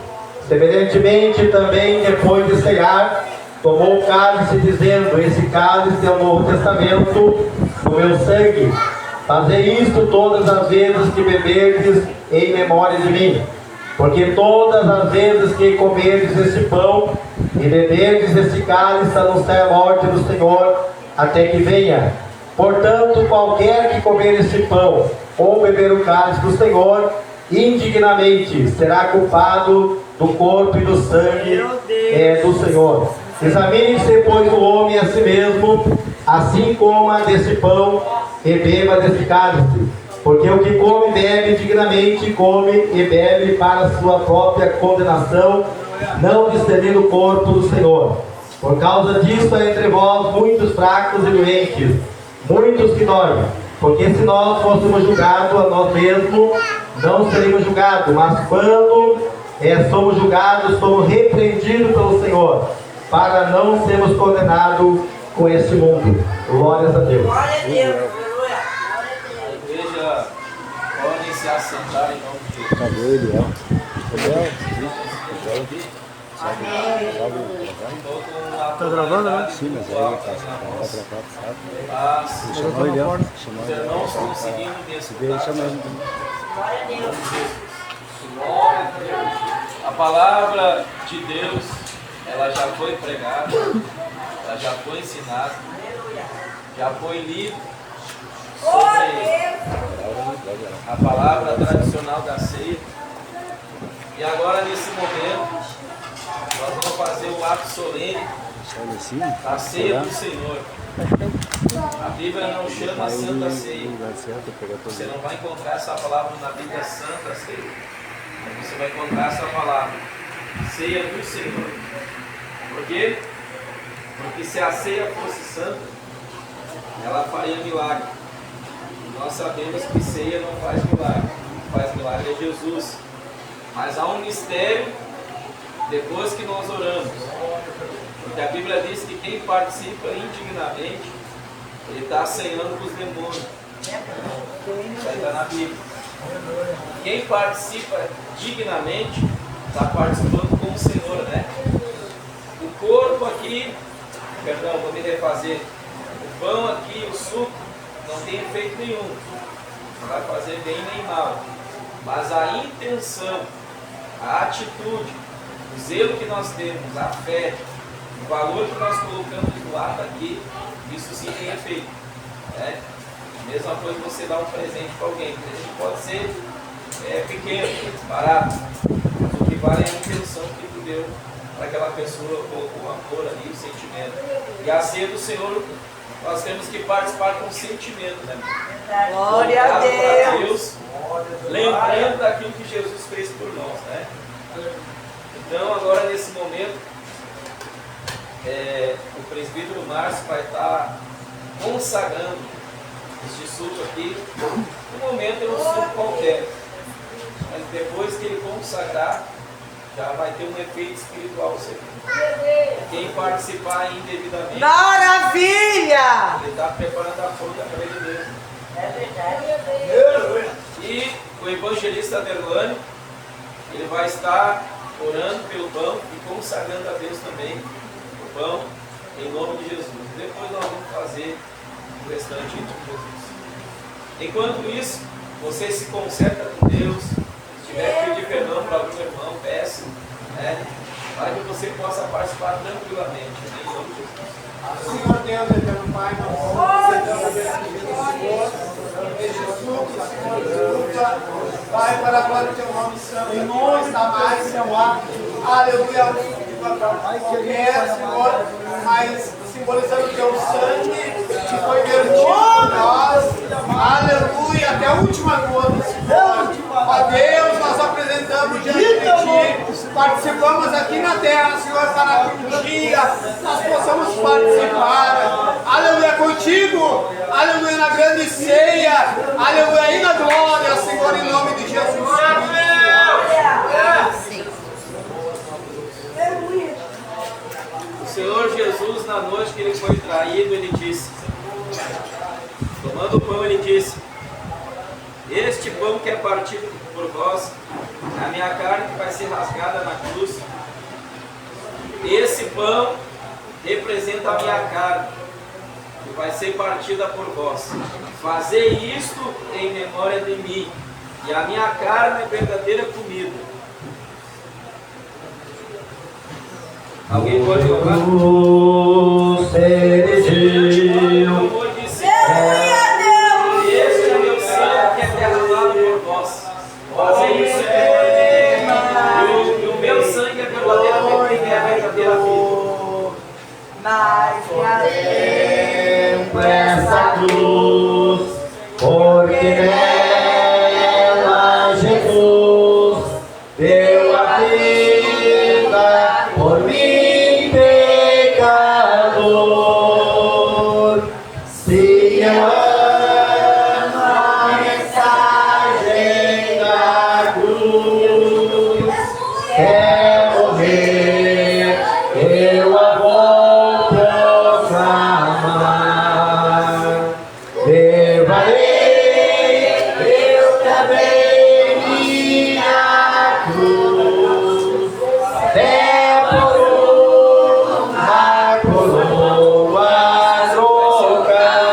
Semelhantemente também, depois de cear, tomou o cálice, dizendo: esse cálice é o Novo Testamento do meu sangue. Fazei isto todas as vezes que beberdes em memória de mim. Porque todas as vezes que comerdes esse pão e beberdes esse cálice, anunciai a morte do Senhor até que venha. Portanto, qualquer que comer esse pão ou beber o cálice do Senhor indignamente será culpado do corpo e do sangue do Senhor. Examine-se, pois, o homem a si mesmo, assim coma deste pão e beba deste cálice. Porque o que come e bebe dignamente, come e bebe para sua própria condenação, não discernindo o corpo do Senhor. Por causa disso há entre vós muitos fracos e doentes, muitos que dormem. Porque se nós fôssemos julgados a nós mesmos, não seríamos julgados. Mas quando somos julgados, somos repreendidos pelo Senhor, para não sermos condenados com este mundo. Glórias a Deus. Glória a Deus. A igreja pode se assentar em nome de Jesus. Cadê ele? Está gravando, né? Sim, mas aí tá pra cá, sabe? Chamou ele, ó. Os irmãos estão seguindo nesse Ele chama ele. Glória a Deus. A palavra de Deus, ela já foi pregada, ela já foi ensinada, já foi lida sobre a palavra tradicional da ceia. E agora, nesse momento, nós vamos fazer o ato solene da ceia do Senhor. A Bíblia não chama Santa Ceia. Você não vai encontrar essa palavra na Bíblia, Santa Ceia. Você vai encontrar essa palavra, ceia do Senhor. Por quê? Porque se a ceia fosse santa, ela faria milagre. Nós sabemos que ceia não faz milagre. Quem faz milagre é Jesus. Mas há um mistério depois que nós oramos. Porque a Bíblia diz que quem participa indignamente, ele está ceando com os demônios. Isso aí está na Bíblia. Quem participa dignamente, está participando com o Senhor, né? O corpo aqui, perdão, vou me refazer. O pão aqui, o suco, não tem efeito nenhum. Não vai fazer bem nem mal. Mas a intenção, a atitude, o zelo que nós temos, a fé, o valor que nós colocamos do lado aqui, isso sim tem efeito. Né? Mesma coisa você dá um presente para alguém. O presente pode ser pequeno, barato, mas o que vale é a intenção que tu deu para aquela pessoa, o amor ali, o sentimento. E a ceia do Senhor, nós temos que participar com sentimento, né? Glória a Deus. Lembrando daquilo que Jesus fez por nós, né? Então, agora nesse momento, o presbítero Márcio vai estar consagrando este suco aqui. No momento é um suco qualquer, mas depois que ele consagrar, já vai ter um efeito espiritual. Quem participar indevidamente, Maravilha! ele está preparando a fruta para ele mesmo. É verdade. E o evangelista Derlane, ele vai estar orando pelo pão e consagrando a Deus também o pão, em nome de Jesus. Depois nós vamos fazer o restante em nome de Jesus. Enquanto isso, você se conserta com Deus. Se tiver que pedir perdão para algum irmão, peça, né? Para que você possa participar tranquilamente, né? Em nome de Jesus. Senhor Deus, eterno Pai, nós vamos Pai, para a glória do teu nome santo, em nome da mais, Senhor, aleluia, Senhor, mas simbolizando o teu sangue que foi vertido por nós, aleluia, até a última gota, Senhor. Ó Deus, nós apresentamos diante de Ti, participamos aqui na terra, Senhor, para que um dia nós possamos participar, aleluia, contigo, aleluia, na grande ceia, aleluia, e na glória, Senhor, em nome de Jesus. O Senhor Jesus, na noite que ele foi traído, ele disse, tomando o pão, ele disse: este pão que é partido por vós, é a minha carne que vai ser rasgada na cruz. Esse pão representa a minha carne, que vai ser partida por vós. Fazei isto em memória de mim, e a minha carne é verdadeira comida. Alguém pode louvar? Como disse, este é meu sangue que é derramado por vós. Fazei isso em memória de mim. E o meu sangue é verdadeira vida. mas me Contemplo essa cruz, porque nela Jesus deu a vida por mim, pecador. Se eu amo a mensagem da cruz, é morrer, eu a vou proclamar. Levarei eu também minha cruz, até por uma coroa trocar.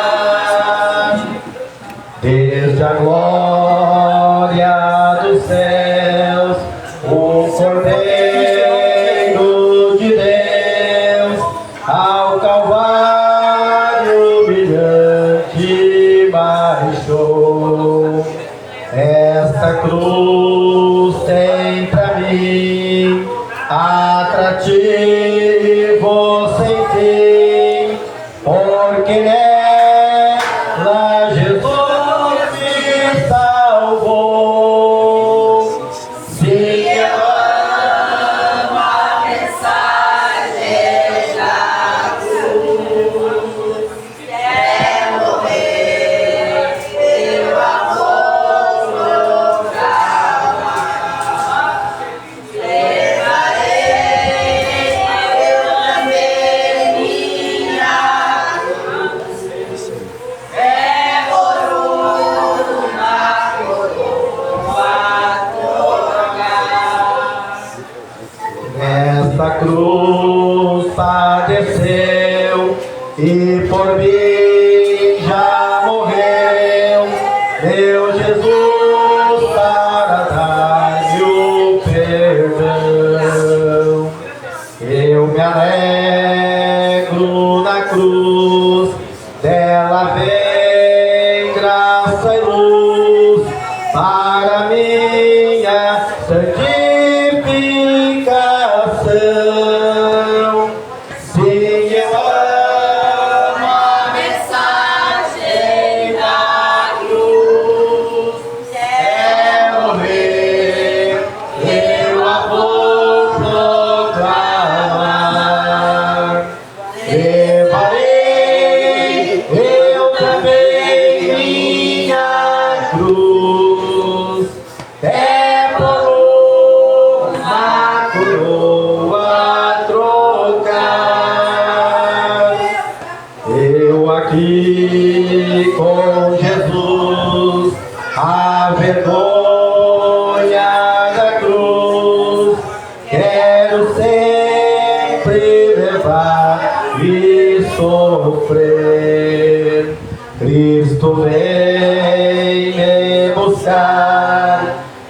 Desde a glória dos céus, o Cordeiro de Deus, ao Calvário brilhante baixou. Esta cruz tem pra mim atrativo sem fim, porque nela Jesus me salvou. Se eu amo a mensagem da cruz, é morrer, eu a vou proclamar. Levarei eu também minha cruz, é por uma coroa trocar. Esta cruz padeceu e por mim já morreu, meu Jesus, para dar-lhe o perdão. Eu me alegro na cruz, dela vem graça e luz para minha santificação. Sim, eu amo a mensagem da cruz, é morrer, eu a vou proclamar. Levarei eu também minha cruz, é por uma coroa trocar. Eu aqui com Jesus, a vergonha da cruz, quero sempre levar e sofrer. Cristo vem me buscar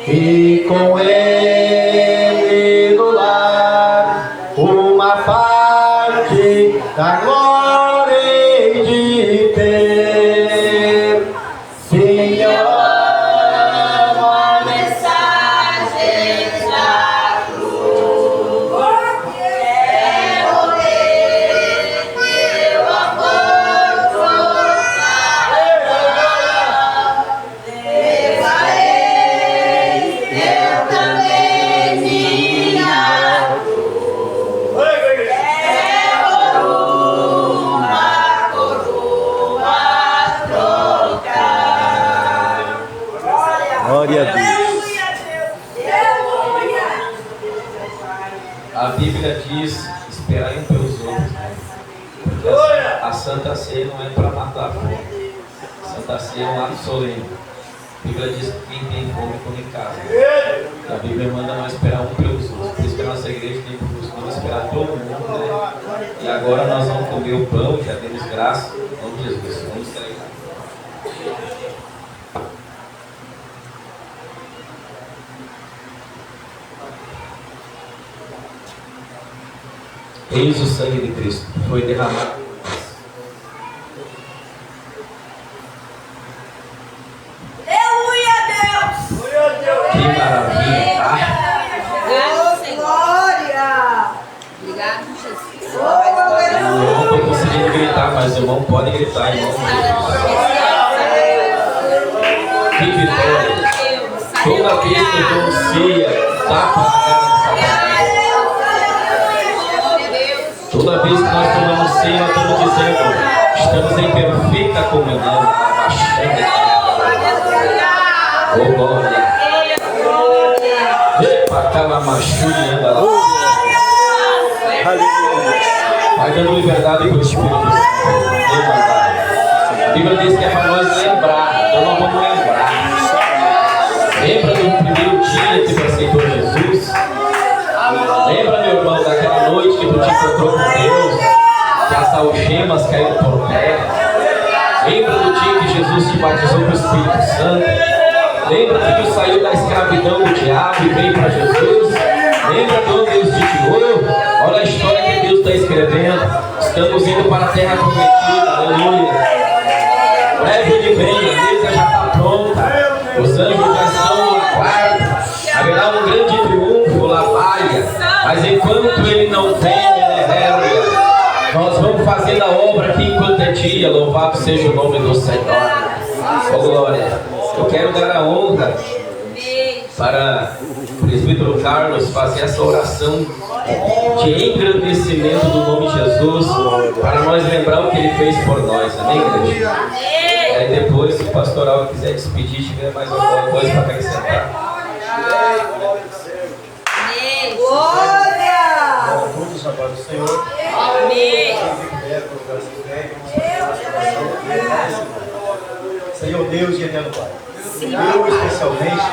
e com Ele no lar uma parte da glória hei de ter. Sim, eu amo a mensagem da cruz, é morrer, eu a vou proclamar. Levarei eu também minha cruz, é por uma coroa trocar. Glória a Deus. A Bíblia diz: esperai um pelos outros. Porque a Santa Ceia não é para matar a fome. A Santa Ceia é um ato solene. A Bíblia diz que quem tem fome come em casa. A Bíblia manda nós esperar um pelos outros. Por isso que a nossa igreja tem por costume esperar todo mundo, né? E agora nós vamos comer o pão, já temos graça. Em nome de Jesus. Vamos celebrar. Eis o sangue de Cristo, foi derramado. Aleluia, Deus! Que maravilha! Oh, glória! Obrigado, Jesus. Oh, aleluia! Eu não estou conseguindo gritar, mas o irmão pode gritar, irmão. Que vitória! Toda vez que eu dou ceia, tapa na cara dessa cara. Toda vez que nós tomamos ceia, nós estamos dizendo, estamos em perfeita comunhão, abaixando. Oh, glória! Epa, aquela machulha anda lá. Vai dando liberdade para o Espírito Santo. A Bíblia diz que é para nós lembrar, então nós vamos lembrar. Lembra do primeiro dia que tu aceitou Jesus? Lembra, meu irmão, daquela noite que tu te encontrou com Deus, que as algemas caíram por terra? Lembra do dia que Jesus te batizou com o Espírito Santo? Lembra que tu saiu da escravidão do diabo e veio para Jesus? Lembra de onde Deus te tirou? Olha a história que Deus está escrevendo. Estamos indo para a terra prometida, aleluia. Breve ele vem, a mesa já está pronta. Os anjos já estão no quarto. Haverá um grande triunfo lá, palha. Mas enquanto ele não vem, nós vamos fazendo a obra aqui enquanto é dia. Louvado seja o nome do Senhor. Oh, glória. Eu quero dar a honra para o presbítero Carlos fazer essa oração de engrandecimento do nome de Jesus, para nós lembrar o que ele fez por nós. Amém, igreja? Aí depois, se o pastoral quiser despedir, tiver mais alguma coisa para acrescentar. Glória! Todos agora o Senhor. Amém. Senhor Deus e eterno Pai. Eu especialmente,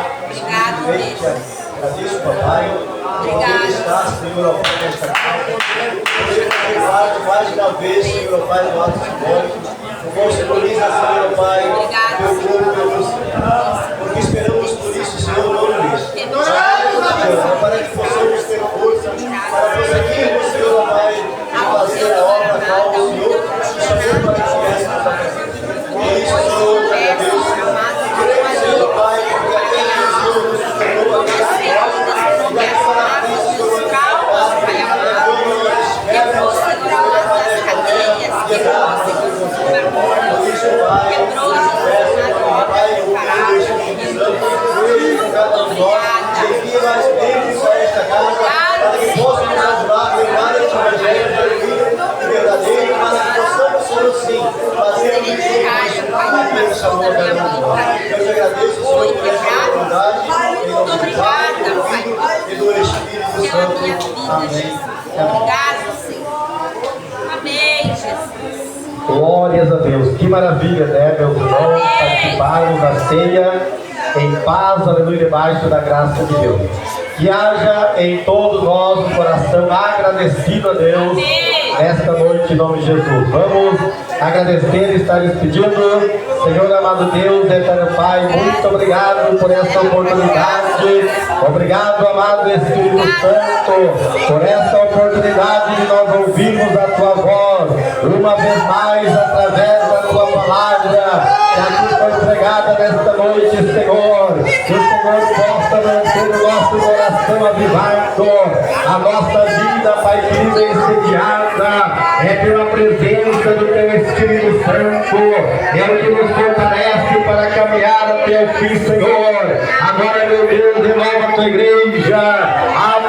agradeço, papai, por estar, Senhor, ao pé desta casa. Mais uma vez, Senhor, Pai, do ato simbólico. O bom simboliza, Senhor, Pai, teu corpo, teu Senhor. Porque esperamos por isso, Senhor, não isso. Para que possamos ter força, para prosseguirmos, Senhor, Pai, e fazer a obra a qual o Senhor nos chamou para que viéssemos a fazer. E isso, Senhor, agradeço. Senhor, Pai, porque até o Senhor nos sustentou a graça e a para isso, Senhor, envia mais bênçãos a esta casa, para que possam nos ajudar a pregar este evangelho verdadeiro, para que possamos, Senhor, sim, fazer a missão que Deus chamou a cada um. Eu te agradeço, Senhor, por esta oportunidade, em nome do Pai, do Filho e do Espírito Santo. Amém. Obrigado, Senhor. Amém, Jesus. Glórias a Deus, que maravilha, né, meus irmãos, participaram da ceia em paz, aleluia, debaixo da graça de Deus. Que haja em todo nós um coração agradecido a Deus nesta noite, em nome de Jesus. Vamos agradecer e estar despedindo. Senhor amado Deus, eterno Pai, muito obrigado por essa oportunidade. Obrigado, amado Espírito Santo, por essa oportunidade de nós ouvirmos a Tua voz, uma vez mais, através da Tua palavra, que aqui foi pregada nesta noite, Senhor. Que o Senhor possa manter o nosso coração avivado, a nossa vida, Pai querido, incendiada, é pela presença do Teu Espírito Santo, é o que nos fortalece para caminhar até o fim, Senhor. Agora, meu Deus, renova a Tua igreja,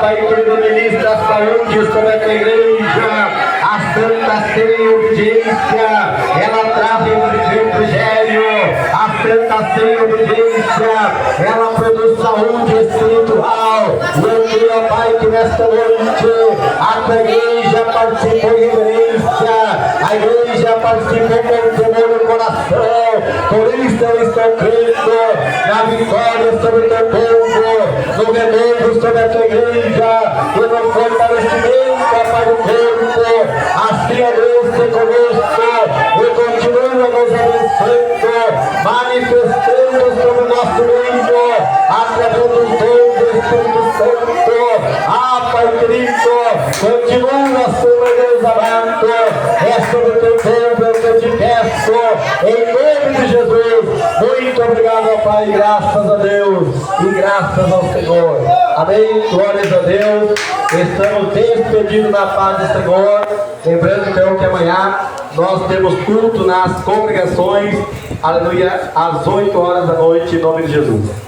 Pai querido, ministra a saúde sobre a Tua igreja, a Santa Ceia e obediência, ela traz refrigério, a Santa Ceia e obediência, ela produz saúde espiritual. Eu creio, Pai, que nesta noite a Tua igreja participou em reverência, a igreja participou com temor no coração. Por isso eu estou crendo na vitória sobre o Teu povo, no renovo sobre a Tua igreja, e no fortalecimento, Pai, do corpo. Assim, ó Deus, se conosco e continua nos abençoando, manifestando sobre o nosso meio, através dos dons do Espírito Santo. Pai querido, continua, Senhor Deus amado, é sobre o Teu povo que eu te peço, em nome de Jesus. Muito obrigado, Pai, graças a Deus e graças ao Senhor. Amém, glórias a Deus. Estamos despedidos na paz do Senhor. Lembrando então que amanhã nós temos culto nas congregações, aleluia, às 8 horas da noite, em nome de Jesus.